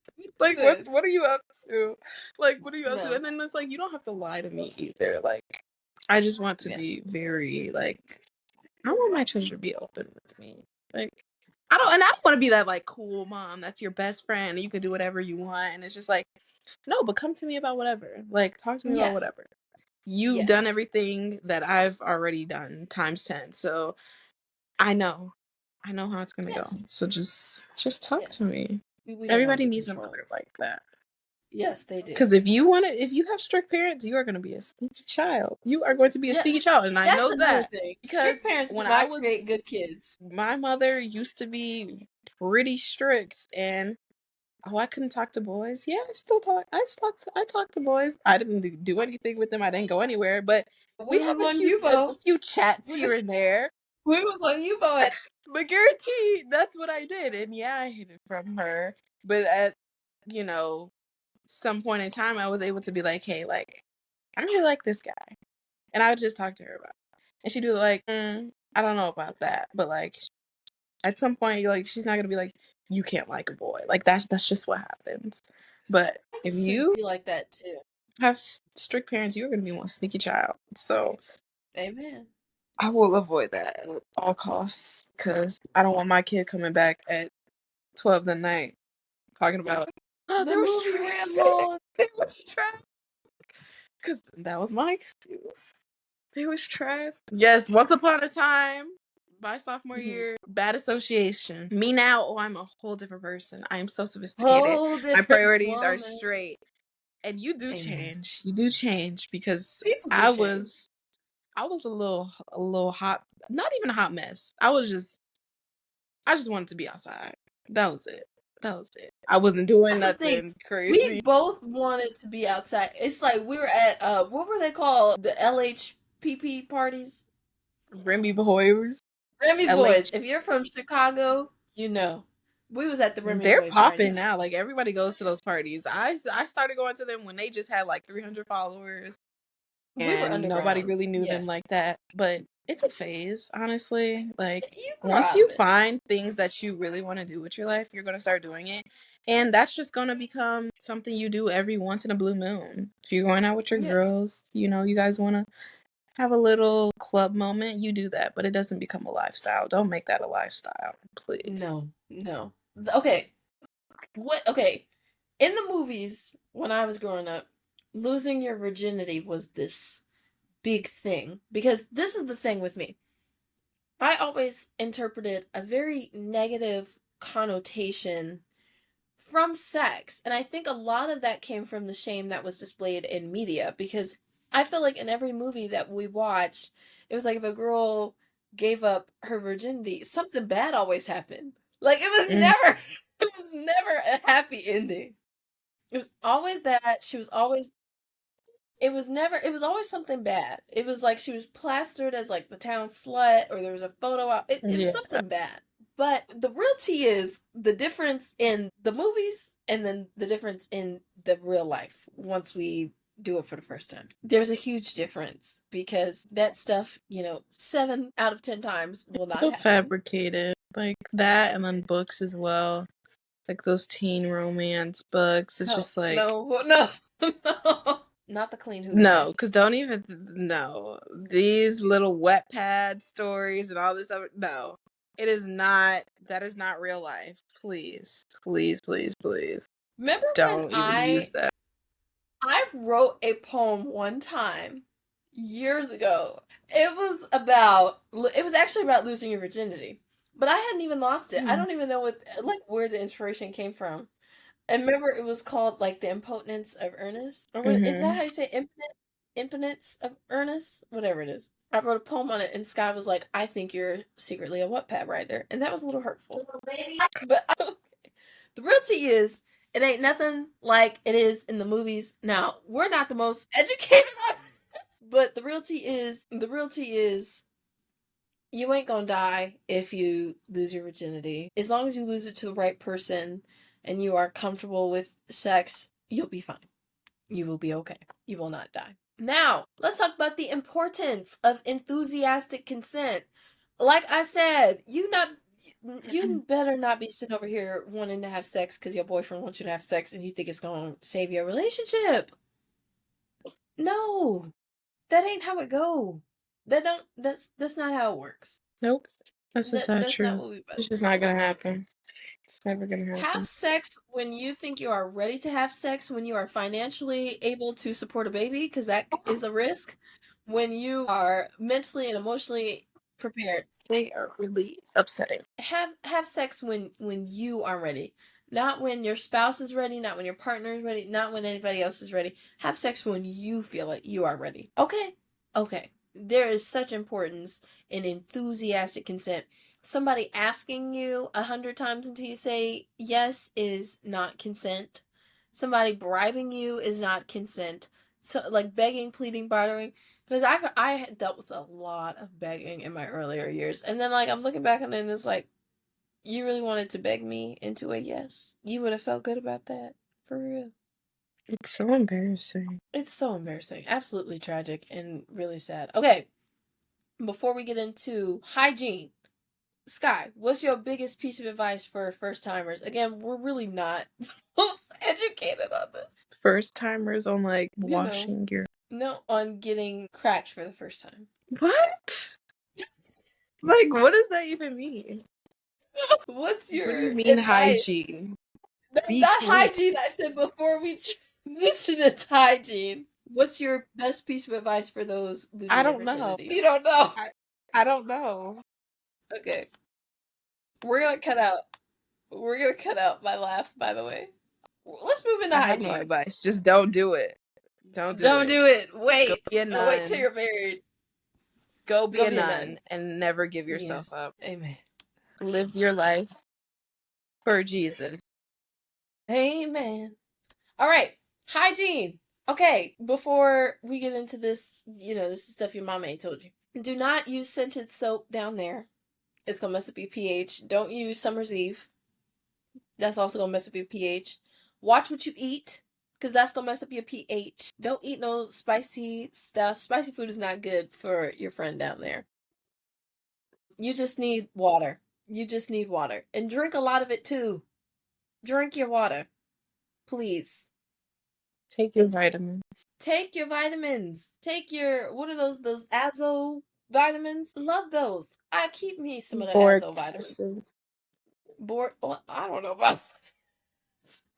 What you Like what doing? what are you up to? Like what are you up to? No. And then it's like you don't have to lie to me either. Like I just want to Yes. be very like I want my children to be open with me. Like I don't want to be that like cool mom that's your best friend and you can do whatever you want and it's just like no, but come to me about whatever. Like talk to me about Yes. whatever. You've done Yes. everything that I've already done times 10. So I know. I know how it's gonna go. Yes. So just talk to Yes. me. We don't want to Everybody be needs a controlled. mother like that. Yes, they do. Because if you have strict parents, you are going to be a sneaky child. You are going to be a sneaky Yes. child, and I That's know another that thing. Strict because parents do when I not was, create good kids. my mother used to be pretty strict, and oh, I couldn't talk to boys. Yeah, I still talk. I talk to boys. I didn't do anything with them. I didn't go anywhere, but we We have was on U-boat. a few chats We here and there. was on U-boat. But guarantee that's what I did, and yeah, I hid it from her. But at you know some point in time, I was able to be like, hey, like I really like this guy. And I would just talk to her about it. And she'd be like, I don't know about that. But like at some point like she's not gonna be like, you can't like a boy. Like that's just what happens. But I if used to you be like that too. have strict parents, you're gonna be one sneaky child. So Amen. I will avoid that at all costs because I don't want my kid coming back at 12 the night talking about, oh, The there was movie ran traffic. long. It was trash. Because that was my excuse. It was trash. Yes, once upon a time, my sophomore year, bad association. Me now, oh, I'm a whole different person. I am so sophisticated. Whole My different priorities are woman. straight. And you do Amen. change. You do change because People do I change. was I was a little hot, not even a hot mess. I just wanted to be outside. That was it. That was it. I wasn't doing That's the thing. nothing We crazy. both wanted to be outside. It's like we were at what were they called? The LHPP parties? Remy Boys, Remy Boys. LH, If you're from Chicago, you know. We was at the Remy they're Boy popping parties. now. Like everybody goes to those parties. I started going to them when they just had like 300 followers We were and nobody underground. really knew them Yes. like that. But it's a phase, honestly. Like You grow once out you of it. find things that you really want to do with your life, you're gonna start doing it. And that's just gonna become something you do every once in a blue moon. If you're going out with your Yes. girls, you guys wanna have a little club moment, you do that, but it doesn't become a lifestyle. Don't make that a lifestyle, please. No. No. Okay. What okay. In the movies when I was growing up, losing your virginity was this big thing because this is the thing with me. I always interpreted a very negative connotation from sex. And I think a lot of that came from the shame that was displayed in media because I feel like in every movie that we watched, it was like if a girl gave up her virginity, something bad always happened. Like it was Mm, never it was never a happy ending. It was always that she was always it was never it was always something bad. It was like she was plastered as like the town slut or there was a photo out. It was yeah, something bad. But the real tea is the difference in the movies and then the difference in the real life once we do it for the first time. There's a huge difference because that stuff, 7 out of 10 times will not so happen. fabricated like that, and then books as well, like those teen romance books. It's No, just like no, no, no. Not the clean no, hoovering. because don't even no these little wet pad stories and all this other no. It is not. That is not real life. Please, please, please, please, Remember when don't even use that. I wrote a poem one time years ago. It was actually about losing your virginity. But I hadn't even lost it. I Mm. don't even know where the inspiration came from. And remember it was called like the impotence of Ernest? Or what is that Mm-hmm. how you say impotence of Ernest? Whatever it is. I wrote a poem on it and Sky was like, I think you're secretly a Wattpad writer. And that was a little hurtful. But the real tea is, it ain't nothing like it is in the movies. Now, we're not the most educated on this, but the real tea is, you ain't gonna die if you lose your virginity. As long as you lose it to the right person and you are comfortable with sex, you'll be fine. You will be okay. You will not die. Now, let's talk about the importance of enthusiastic consent. Like I said, you better not be sitting over here wanting to have sex because your boyfriend wants you to have sex and you think it's going to save your relationship. No, that ain't how it go. That's not how it works. Nope. That's the sad That's not what truth. we about. It's just not gonna happen. It's never gonna Have happen. sex when you think you are ready to have sex, when you are financially able to support a baby, because that is a risk. When you are mentally and emotionally prepared. They are really upsetting. Have sex when you are ready. Not when your spouse is ready, not when your partner is ready, not when anybody else is ready. Have sex when you feel like you are ready. Okay? Okay. There is such importance in enthusiastic consent. Somebody asking you 100 times until you say yes is not consent. Somebody bribing you is not consent. So like begging, pleading, bartering. Because I had dealt with a lot of begging in my earlier years, and then like I'm looking back on it, and it's like, you really wanted to beg me into a yes. You would have felt good about that, for real. It's so embarrassing. It's so embarrassing, absolutely tragic, and really sad. Okay, before we get into hygiene, Sky, what's your biggest piece of advice for first timers? Again, we're really not most educated on this. First timers on like You know, washing your no, on getting cracked for the first time. what? Like what does that even mean? What's What do your you mean advice? hygiene? That's Be not clean. hygiene. I said before we. Transition into hygiene. What's your best piece of advice for those I losing their don't know. virginity? You don't know. I I don't know. Okay. We're gonna cut out. We're gonna cut out my laugh, by the way. Let's move into I have no hygiene. advice. Just don't do it. Don't do Don't it. do it. Go Wait. be a Don't wait till nun. you're married. Go be Go a be a nun nun. and never give yourself Yes. up. Amen. Live your life for Jesus. Amen. All right. Hygiene. Okay, before we get into this, this is stuff your mama ain't told you. Do not use scented soap down there. It's gonna mess up your pH. Don't use Summer's Eve. That's also gonna mess up your pH. Watch what you eat, because that's gonna mess up your pH. Don't eat no spicy stuff. Spicy food is not good for your friend down there. You just need water. You just need water. And drink a lot of it too. Drink your water. Please. Take your vitamins. Take your vitamins. Take your, what are those azo vitamins? Love those. I keep me some of the Boric azo vitamins. acid. Well, I don't know about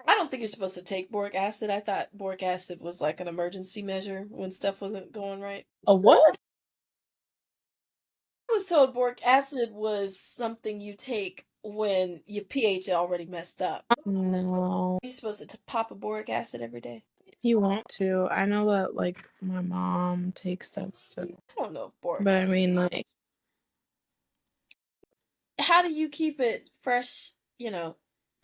I don't think you're supposed to take boric acid. I thought boric acid was like an emergency measure when stuff wasn't going right. A what? I was told boric acid was something you take when your pH already messed up. No. You're supposed to pop a boric acid every day. If you want to. I know that like my mom takes that stuff. I don't know if boric But I acid mean helps. like How do you keep it fresh,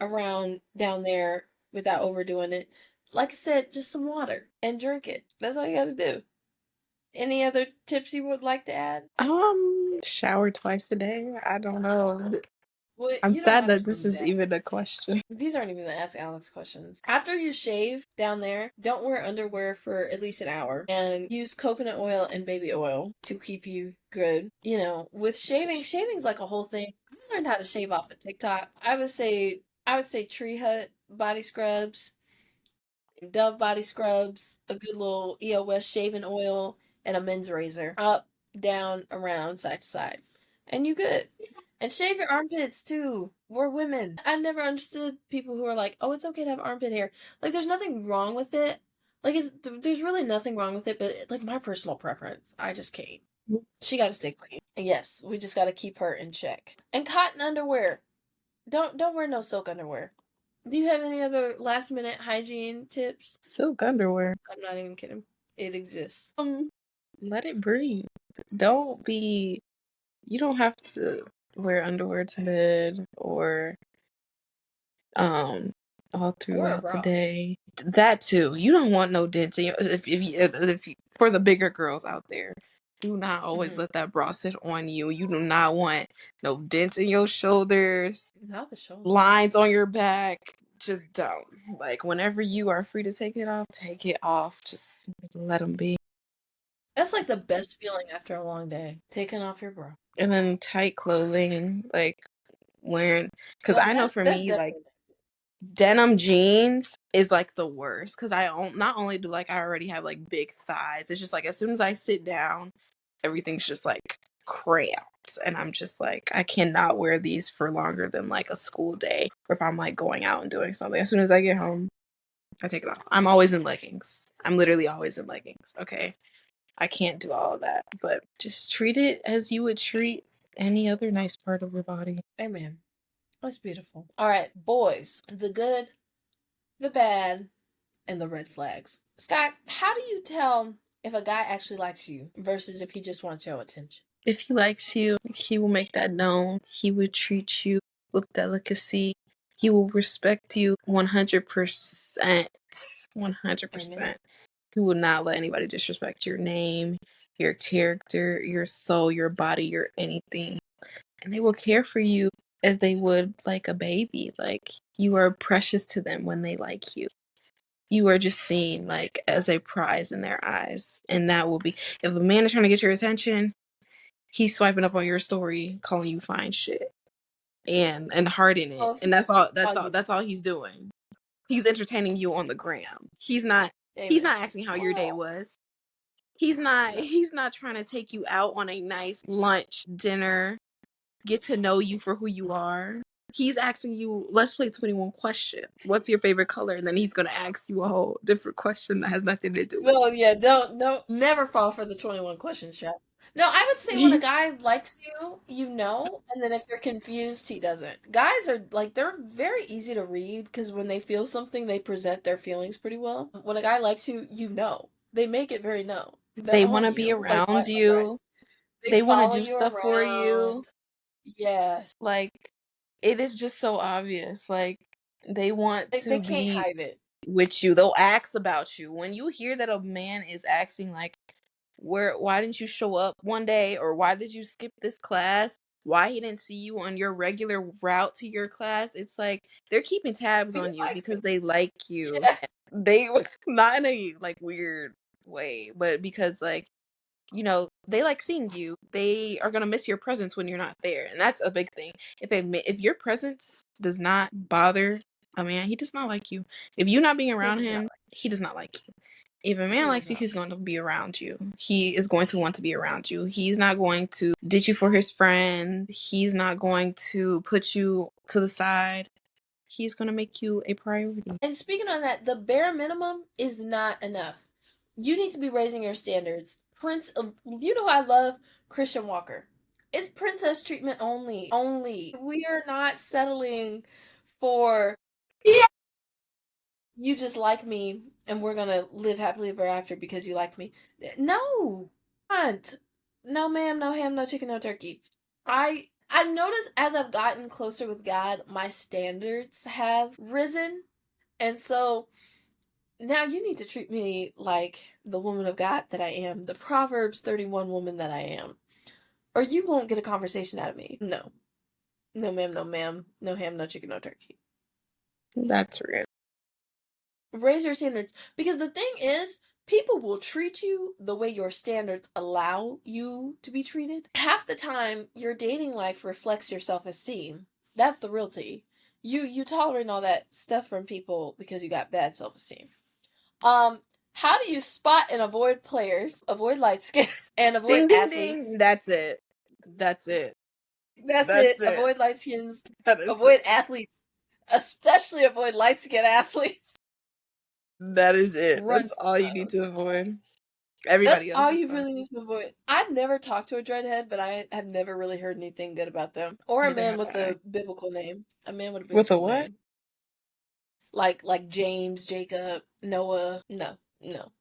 around down there without overdoing it? Like I said, just some water and drink it. That's all you gotta do. Any other tips you would like to add? shower twice a day. I don't know. Well, I'm you don't sad have that to this do is that. even a question. These aren't even the Ask Alex questions. After you shave down there, don't wear underwear for at least an hour and use coconut oil and baby oil to keep you good. With shaving's like a whole thing. I learned how to shave off of TikTok. I would say Tree Hut body scrubs, Dove body scrubs, a good little EOS shaving oil, and a men's razor. Up, down, around, side to side. And you good. And shave your armpits too. We're women. I never understood people who are like, "Oh, it's okay to have armpit hair." Like, there's nothing wrong with it. Like, there's really nothing wrong with it, but like my personal preference, I just can't. She got to stay clean. And yes, we just got to keep her in check. And cotton underwear. Don't wear no silk underwear. Do you have any other last minute hygiene tips? Silk underwear. I'm not even kidding. It exists. Let it breathe. Don't be you don't have to wear underwear to bed or um all Or a throughout the bra. day. That too. You don't want no dents in your if you for the bigger girls out there. Do not always Hmm. let that bra sit on you. You do not want no dents in your shoulders, Not the shoulder. lines on your back. Just don't. Like whenever you are free to take it off, take it off. Just let them be. That's like the best feeling after a long day. Taking off your bra. And then tight clothing, like wearing, because Well, I know for that's me, like definitely denim jeans is like the worst. Because not only do like I already have like big thighs, it's just like as soon as I sit down, everything's just like cramped, and I'm just like I cannot wear these for longer than like a school day, or if I'm like going out and doing something. As soon as I get home, I take it off. I'm always in leggings. I'm literally always in leggings. Okay, I can't do all of that, but just treat it as you would treat any other nice part of your body. amen. That's beautiful. All right, boys. The good, the bad, and the red flags. Scott, how do you tell if a guy actually likes you versus if he just wants your attention? If he likes you, he will make that known. He would treat you with delicacy. He will respect you 100%. Amen. 100%. He will not let anybody disrespect your name, your character, your soul, your body, your anything. And they will care for you as they would like a baby. Like you are precious to them when they like you. You are just seen like as a prize in their eyes. And that will be if a man is trying to get your attention, he's swiping up on your story, calling you fine shit. And hearting it. Oh, if And he call you, that's all he's doing. He's entertaining you on the gram. He's amen. not asking how your day Oh, was. no. He's not trying to take you out on a nice lunch, dinner, get to know you for who you are. He's asking you, let's play 21 questions. What's your favorite color? And then he's gonna ask you a whole different question that has nothing to do with Well, yeah, don't never fall for the 21 questions trap. No, I would say when a he's guy likes you, and then if you're confused, he doesn't. Guys are like they're very easy to read because when they feel something, they present their feelings pretty well. When a guy likes you, you know. They make it very known. They're they on wanna be you. Like around what guys? you. They They wanna follow do you stuff for you. around. Yes. Like, it is just so obvious. Like, they want They to can't be hide it. with you. They'll ask about you. When you hear that a man is asking like, why didn't you show up one day, or why did you skip this class? Why he didn't see you on your regular route to your class? It's like they're keeping tabs Do you on you like because me? they like you. Yeah. They not in a like weird way, but because like they like seeing you. They are gonna miss your presence when you're not there, and that's a big thing. If your presence does not bother a man, he does not like you. If you not being He around does not him, like he does not like you. If a man he does likes you, not. he's going to be around you. He is going to want to be around you. He's not going to ditch you for his friend. He's not going to put you to the side. He's going to make you a priority. And speaking on that, the bare minimum is not enough. You need to be raising your standards. You know who I love? Christian Walker. It's princess treatment only. Only. We are not settling for Yeah. you just like me and we're gonna live happily ever after because you like me. No. Not. No ma'am, no ham, no chicken, no turkey. I've noticed as I've gotten closer with God, my standards have risen. And so now you need to treat me like the woman of God that I am, the Proverbs 31 woman that I am, or you won't get a conversation out of me. No. No, ma'am, no, ma'am. No ham, no chicken, no turkey. That's rude. Raise your standards. Because the thing is, people will treat you the way your standards allow you to be treated. Half the time, your dating life reflects your self esteem. That's the real tea. You tolerate all that stuff from people because you got bad self esteem. Um, how do you spot and avoid players, avoid light skin, and avoid Ding, ding, ding. athletes? That's it. That's it. That's it. That's it. Avoid light skins, That is it. avoid athletes, especially avoid light skin athletes. That is it. Run That's from all you need to those. avoid. That's Everybody else all is you fine. really need to avoid. I've never talked to a dreadhead, but I have never really heard anything good about them. Or a Neither man have with I. a biblical name. A man with a With a biblical what? name. Like James, Jacob, Noah. No, no.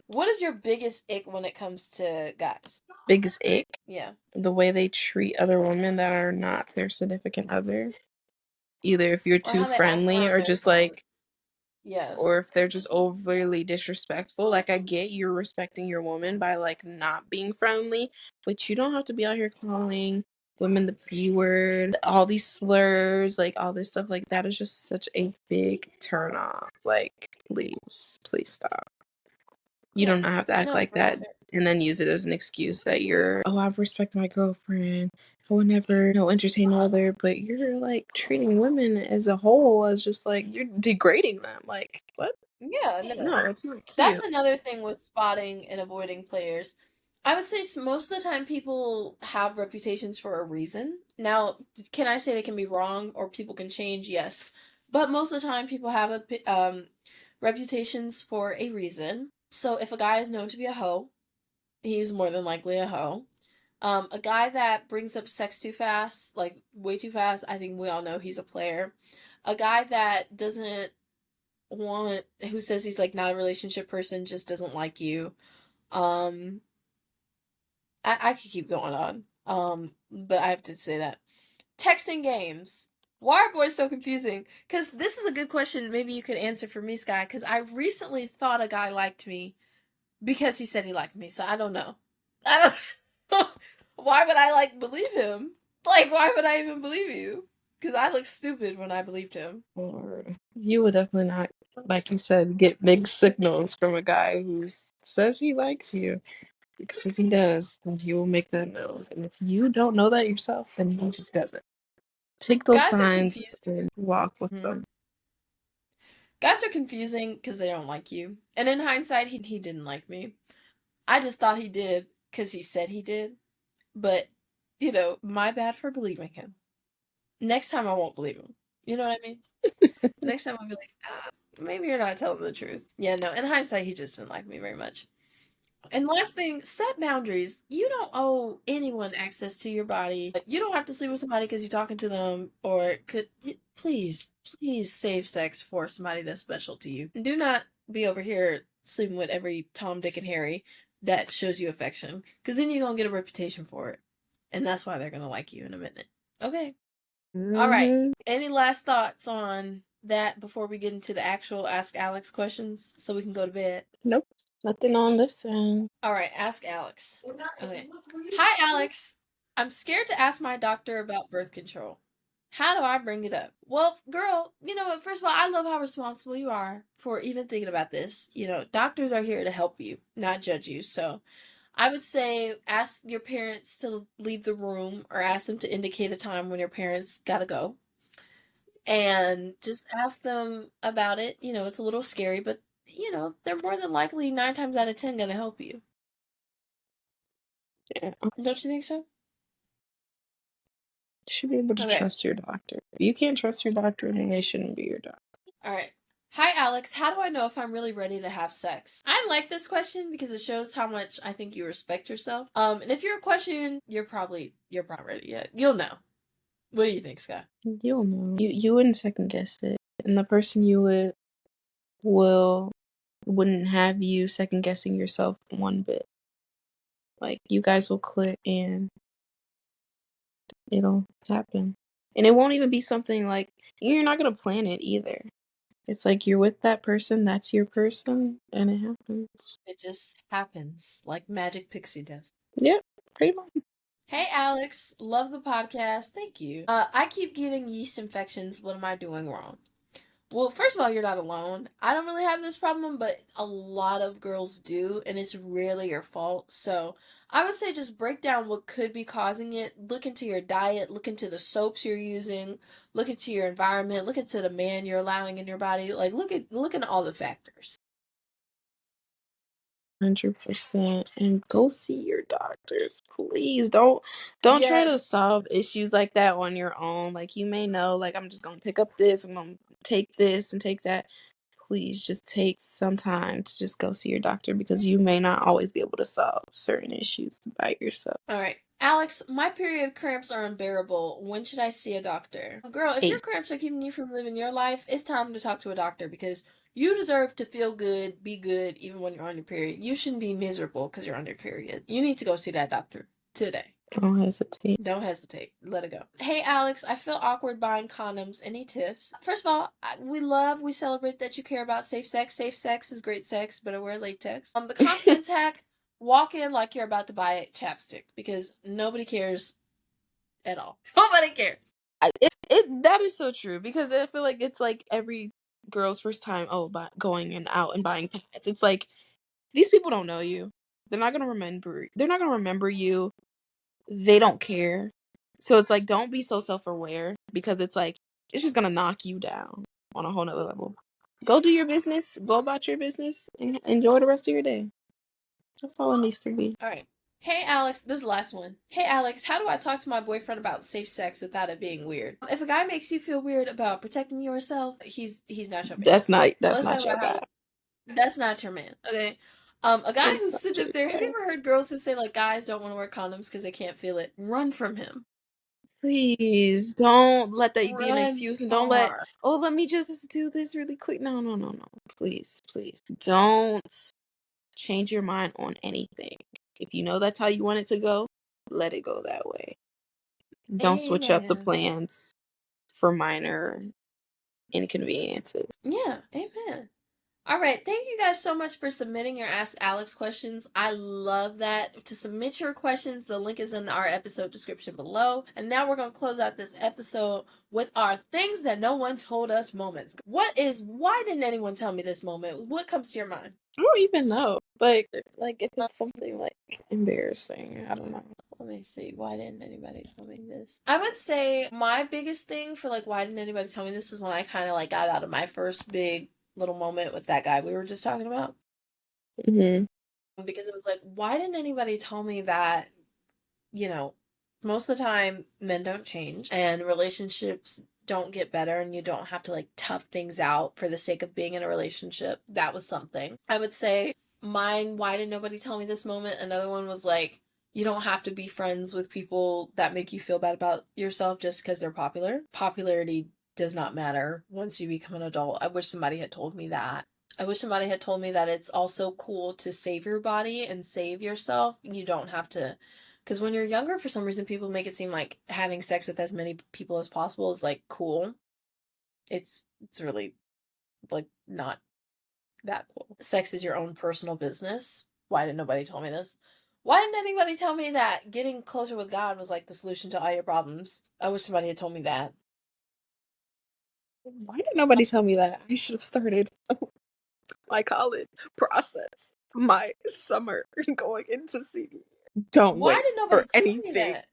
What is your biggest ick when it comes to guys? Biggest ick? Yeah. The way they treat other women that are not their significant other. Either if you're Or too how they act friendly around or their just friends. like, Yes. or if they're just overly disrespectful. Like, I get you're respecting your woman by like not being friendly, but you don't have to be out here calling women the B word, all these slurs, like all this stuff. Like, that is just such a big turn off. Like, please stop. You Yeah. don't have to act No, like for that sure. and then use it as an excuse that I respect my girlfriend. I would never, entertain other, but you're like treating women as a whole as just like you're degrading them. Like, what? Yeah, No, no. it's not That's cute. another thing with spotting and avoiding players. I would say most of the time people have reputations for a reason. Now, can I say they can be wrong or people can change? Yes. But most of the time people have reputations for a reason. So if a guy is known to be a hoe, he's more than likely a hoe. A guy that brings up sex too fast, like way too fast, I think we all know he's a player. A guy that doesn't who says he's like not a relationship person, just doesn't like you. Um, I could keep going on. But I have to say that texting games. Why are boys so confusing? Because this is a good question. Maybe you could answer for me, Sky. Because I recently thought a guy liked me because he said he liked me. So I don't know. I don't. Why would I like believe him? Like, why would I even believe you? Because I look stupid when I believed him. Or you would definitely not, like you said, get mixed signals from a guy who says he likes you. Because if he does, then he will make that known. And if you don't know that yourself, then he just doesn't. Take those Guys are signs confused. and walk with Mhm. them. Guys are confusing because they don't like you. And in hindsight, he didn't like me. I just thought he did because he said he did. But, my bad for believing him. next time I won't believe him. You know what I mean? Next time I'll be like, maybe you're not telling the truth. Yeah, no, in hindsight, he just didn't like me very much. And last thing, set boundaries. You don't owe anyone access to your body. You don't have to sleep with somebody because you're talking to them, or please, please save sex for somebody that's special to you. Do not be over here sleeping with every Tom, Dick, and Harry that shows you affection, because then you're gonna get a reputation for it, and that's why they're gonna like you in a minute. Okay. All right. Mm-hmm. Any last thoughts on that before we get into the actual Ask Alex questions so we can go to bed? Nope. Nothing on this end. All right, ask Alex. Okay. Hi, Alex. I'm scared to ask my doctor about birth control. How do I bring it up? Well, girl, you know what? First of all, I love how responsible you are for even thinking about this. You know, doctors are here to help you, not judge you. So I would say ask your parents to leave the room or ask them to indicate a time when your parents gotta go. And just ask them about it. You know, it's a little scary, but, you know, they're more than likely 9 times out of 10 gonna help you. Yeah. Don't you think so? You should be able to Okay. trust your doctor. If you can't trust your doctor, then they shouldn't be your doctor. All right. Hi, Alex. How do I know if I'm really ready to have sex? I like this question because it shows how much I think you respect yourself. And if you're a question, you're not ready yet. You'll know. What do you think, Scott? You'll know. You wouldn't second guess it. And the person you with wouldn't have you second guessing yourself one bit. Like you guys will click and it'll happen. And it won't even be something like you're not gonna plan it either. It's like you're with that person, that's your person, and it happens. It just happens like magic pixie dust. Yep, pretty much. Hey, Alex. Love the podcast. Thank you. I keep getting yeast infections. What am I doing wrong? Well, first of all, you're not alone. I don't really have this problem, but a lot of girls do, and it's rarely your fault. So I would say just break down what could be causing it. Look into your diet, look into the soaps you're using, look into your environment, look into the man you're allowing in your body. Like look at all the factors. 100%. And go see your doctors. Please don't try to Yes. solve issues like that on your own. Like you may know, like I'm just gonna pick up this, I'm gonna take this and take that. Please just take some time to just go see your doctor because you may not always be able to solve certain issues by yourself. All right. Alex, my period cramps are unbearable. When should I see a doctor? Girl, if your Ace. cramps are keeping you from living your life, it's time to talk to a doctor because you deserve to feel good, be good, even when you're on your period. You shouldn't be miserable because you're on your period. You need to go see that doctor today. Don't hesitate. Don't hesitate. Let it go. Hey, Alex, I feel awkward buying condoms. Any tips? First of all, we celebrate that you care about safe sex. Safe sex is great sex, but I wear latex. The confidence hack, walk in like you're about to buy a chapstick because nobody cares at all. Nobody cares. That is so true because I feel like it's like every girl's first time going and out and buying pads. It's like these people don't know you. They're not gonna remember you. They don't care. So it's like don't be so self-aware because it's like it's just gonna knock you down on a whole nother level. Go do your business, go about your business, and enjoy the rest of your day. That's all it needs to be. All right. Hey Alex, this is the last one. Hey Alex, how do I talk to my boyfriend about safe sex without it being weird? If a guy makes you feel weird about protecting yourself, he's not your man. That's Let's talk not your about how guy. that's not your man, okay? A guy That's who's not sitting your up there. Have you guy. ever heard girls who say like guys don't want to wear condoms because they can't feel it? Run from him. Please don't let that be an Run excuse and don't let, far. oh, let me just do this really quick. No, no, no, no. Please, please. Don't change your mind on anything. If you know that's how you want it to go, let it go that way. Don't switch up the Amen. plans for minor inconveniences. Yeah, amen. All right, thank you guys so much for submitting your Ask Alex questions. I love that. To submit your questions, the link is in our episode description below. And now we're going to close out this episode with our things that no one told us moments. Why didn't anyone tell me this moment? What comes to your mind? I don't even know. Like if it's something like embarrassing, I don't know. Let me see. Why didn't anybody tell me this? I would say my biggest thing for like why didn't anybody tell me this is when I kind of like got out of my first big little moment with that guy we were just talking about. Hmm. Because it was like, why didn't anybody tell me that, you know, Most of the time, men don't change and relationships don't get better, and you don't have to like tough things out for the sake of being in a relationship. That was something. I would say mine, why did nobody tell me this moment? Another one was like, you don't have to be friends with people that make you feel bad about yourself just because they're popular. Popularity does not matter once you become an adult. I wish somebody had told me that. I wish somebody had told me that it's also cool to save your body and save yourself. You don't have to, because when you're younger, for some reason, people make it seem like having sex with as many people as possible is like cool. It's really like not that cool. Sex is your own personal business. Why did nobody tell me this? Why didn't anybody tell me that getting closer with God was like the solution to all your problems? I wish somebody had told me that. Why did nobody tell me that? I should have started my college process, my summer going into senior. Don't Why wait did for nobody tell me anything. that?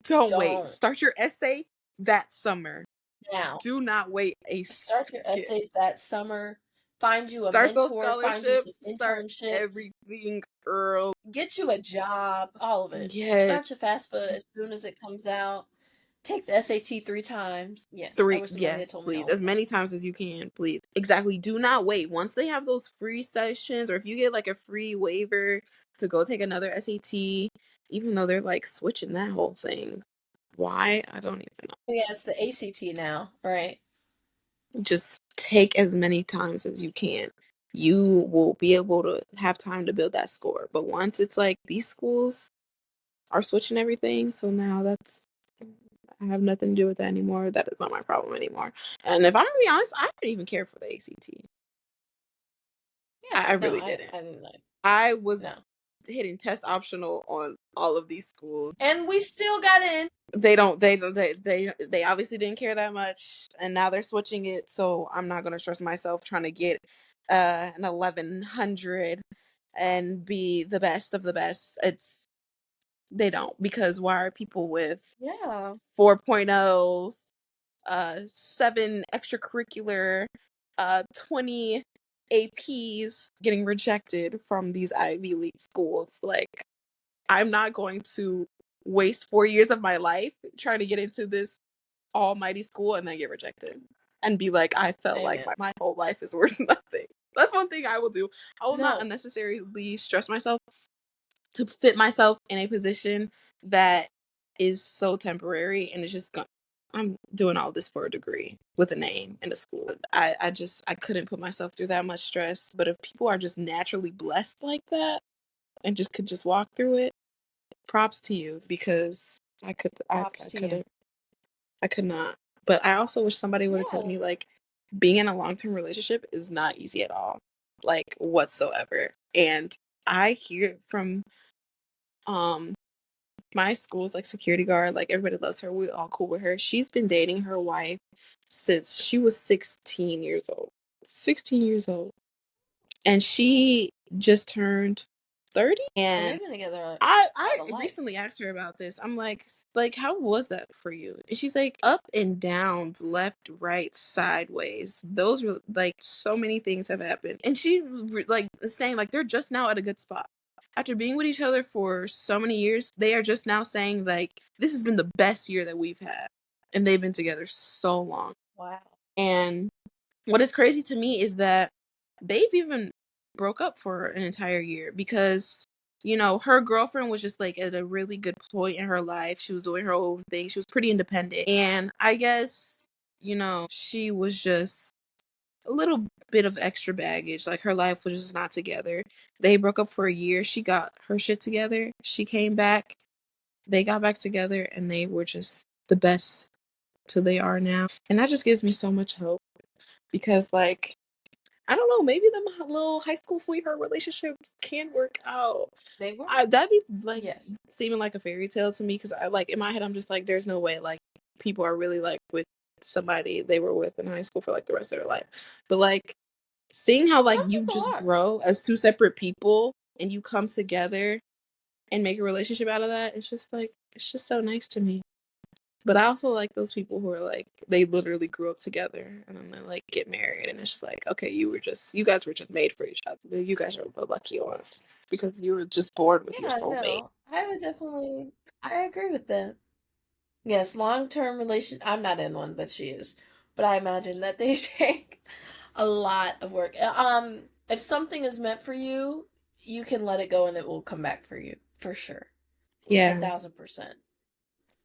Don't wait. Don't. Start your essay that summer. Now. Do not wait a Start your second. essays that summer. Find you a Start those mentor. Find you some scholarships. Start internships. everything early. Get you a job. All of it. Yes. Start your FAFSA as soon as it comes out. Take the SAT 3 times. Yes, I Three, wish somebody had yes, told me please. all of As that. many times as you can, please. Exactly. Do not wait. Once they have those free sessions, or if you get like a free waiver to go take another SAT, even though they're like switching that whole thing. Why? I don't even know. Yeah, it's the ACT now, right? Just take as many times as you can. You will be able to have time to build that score. But once it's like these schools are switching everything, so now that's I have nothing to do with that anymore. That is not my problem anymore. And if I'm gonna be honest, I didn't even care for the ACT. I Yeah, no, really I, didn't. I didn't like. I was No. hitting test optional on all of these schools. And we still got in. They obviously didn't care that much, and now they're switching it. So I'm not gonna stress myself trying to get an 1100 and be the best of the best. It's they don't, because why are people with Yeah. 4.0s, 7 extracurricular, 20 APs getting rejected from these Ivy League schools? Like, I'm not going to waste 4 years of my life trying to get into this almighty school and then get rejected and be like, I felt like Amen. my whole life is worth nothing. That's one thing I will do. I will not No. unnecessarily stress myself to fit myself in a position that is so temporary, and it's just going I'm doing all this for a degree with a name and a school. I couldn't put myself through that much stress. But if people are just naturally blessed like that and just could just walk through it, props to you, because Props I to you. couldn't I could not. But I also wish somebody would have told Yeah. me like being in a long-term relationship is not easy at all. Like whatsoever. And I hear from um my school's like security guard, like everybody loves her. We all cool with her. She's been dating her wife since she was 16 years old. 16 years old. And she just turned 30. And And they've been together I all the life. recently asked her about this. I'm like, how was that for you? And she's like, up and downs, left, right, sideways. Those were like so many things have happened. And she like saying like they're just now at a good spot. After being with each other for so many years, they are just now saying like this has been the best year that we've had. And they've been together so long. Wow. And what is crazy to me is that they've even broke up for an entire year because, her girlfriend was just like at a really good point in her life. She was doing her own thing. She was pretty independent. And I guess, she was just a little bit of extra baggage. Like her life was just not together. They broke up for a year. She got her shit together. She came back. They got back together and they were just the best till they are now. And that just gives me so much hope because, like, I don't know, maybe them little high school sweetheart relationships can work out. They were. That'd be like Yes. seeming like a fairy tale to me because I like in my head I'm just like, there's no way like people are really like with somebody they were with in high school for like the rest of their life. But like seeing how like Some you people just are. grow as two separate people and you come together and make a relationship out of that, it's just so nice to me. But I also like those people who are like, they literally grew up together and then they like get married and it's just like, okay, you guys were just made for each other. You guys are the lucky ones because you were just born with your Yeah, soulmate. no, I would definitely, I agree with that. Yes, long-term relation, I'm not in one, but she is. But I imagine that they take a lot of work. If something is meant for you, you can let it go and it will come back for you, for sure. A Yeah. 1000%.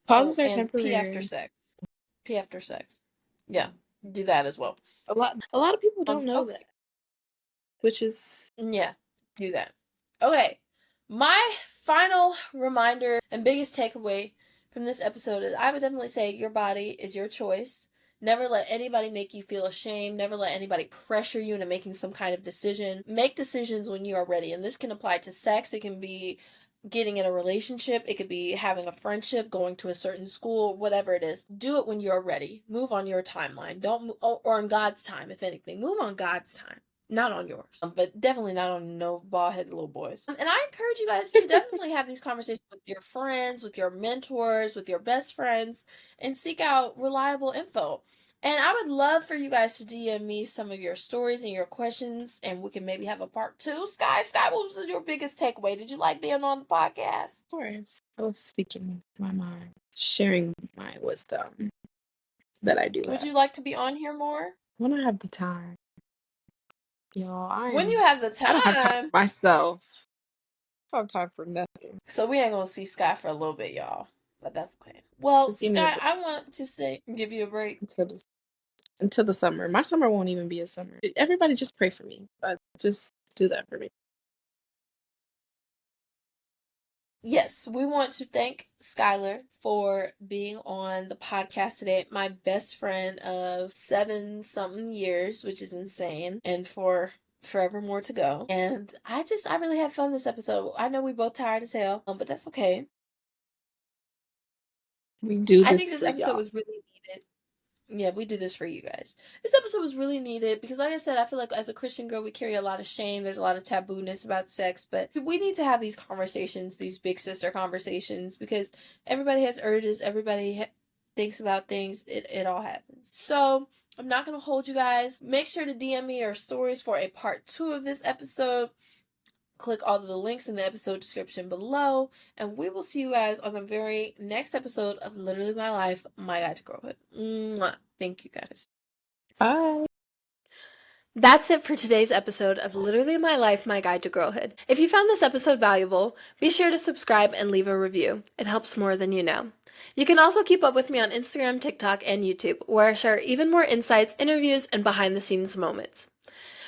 Pauses Oh, are and pee after temporary. sex. Pee after sex. Yeah, do that as well. A lot of people don't know Okay. that, which is Yeah, do that. Okay. My final reminder and biggest takeaway from this episode is I would definitely say your body is your choice. Never let anybody make you feel ashamed. Never let anybody pressure you into making some kind of decision. Make decisions when you are ready. And this can apply to sex. It can be getting in a relationship. It could be having a friendship, going to a certain school, whatever it is. Do it when you're ready. Move on your timeline. Don't, or on God's time, if anything. Move on God's time. Not on yours, but definitely not on no bald-headed little boys. And I encourage you guys to definitely have these conversations with your friends, with your mentors, with your best friends, and seek out reliable info. And I would love for you guys to DM me some of your stories and your questions, and we can maybe have a part two. Sky, what was your biggest takeaway? Did you like being on the podcast? of course. I love speaking my mind, sharing my wisdom that I do Would have you like to be on here more? when I have the time. Y'all, When you have the I don't have time time. for myself. I don't have time for nothing. So we ain't gonna see Sky for a little bit, y'all. But that's okay. Well, Just give me a Sky, break I wanted to say, give you a break. until the summer. My summer won't even be a summer. Everybody just pray for me. Just do that for me. Yes, we want to thank Skylar for being on the podcast today. My best friend of 7 something years, which is insane, and for forever more to go. And I really had fun this episode. I know we both tired as hell, but that's okay. We do I this think this for episode y'all. was really needed. Yeah, we do this for you guys. This episode was really needed because, like I said, I feel like as a Christian girl, we carry a lot of shame. There's a lot of tabooness about sex, but we need to have these conversations, these big sister conversations, because everybody has urges. Everybody thinks about things. It all happens. So I'm not gonna hold you guys. Make sure to DM me your stories for a part two of this episode. Click all of the links in the episode description below, and we will see you guys on the very next episode of Literally My Life, My Guide to Girlhood. Mwah. Thank you guys. Bye. That's it for today's episode of Literally My Life, My Guide to Girlhood. If you found this episode valuable, be sure to subscribe and leave a review. It helps more than you know. You can also keep up with me on Instagram, TikTok, and YouTube, where I share even more insights, interviews, and behind the scenes moments.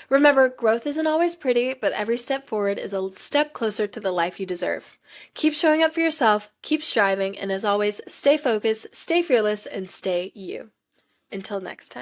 Remember, growth isn't always pretty, but every step forward is a step closer to the life you deserve. Keep showing up for yourself, keep striving, and as always, stay focused, stay fearless, and stay you. Until next time.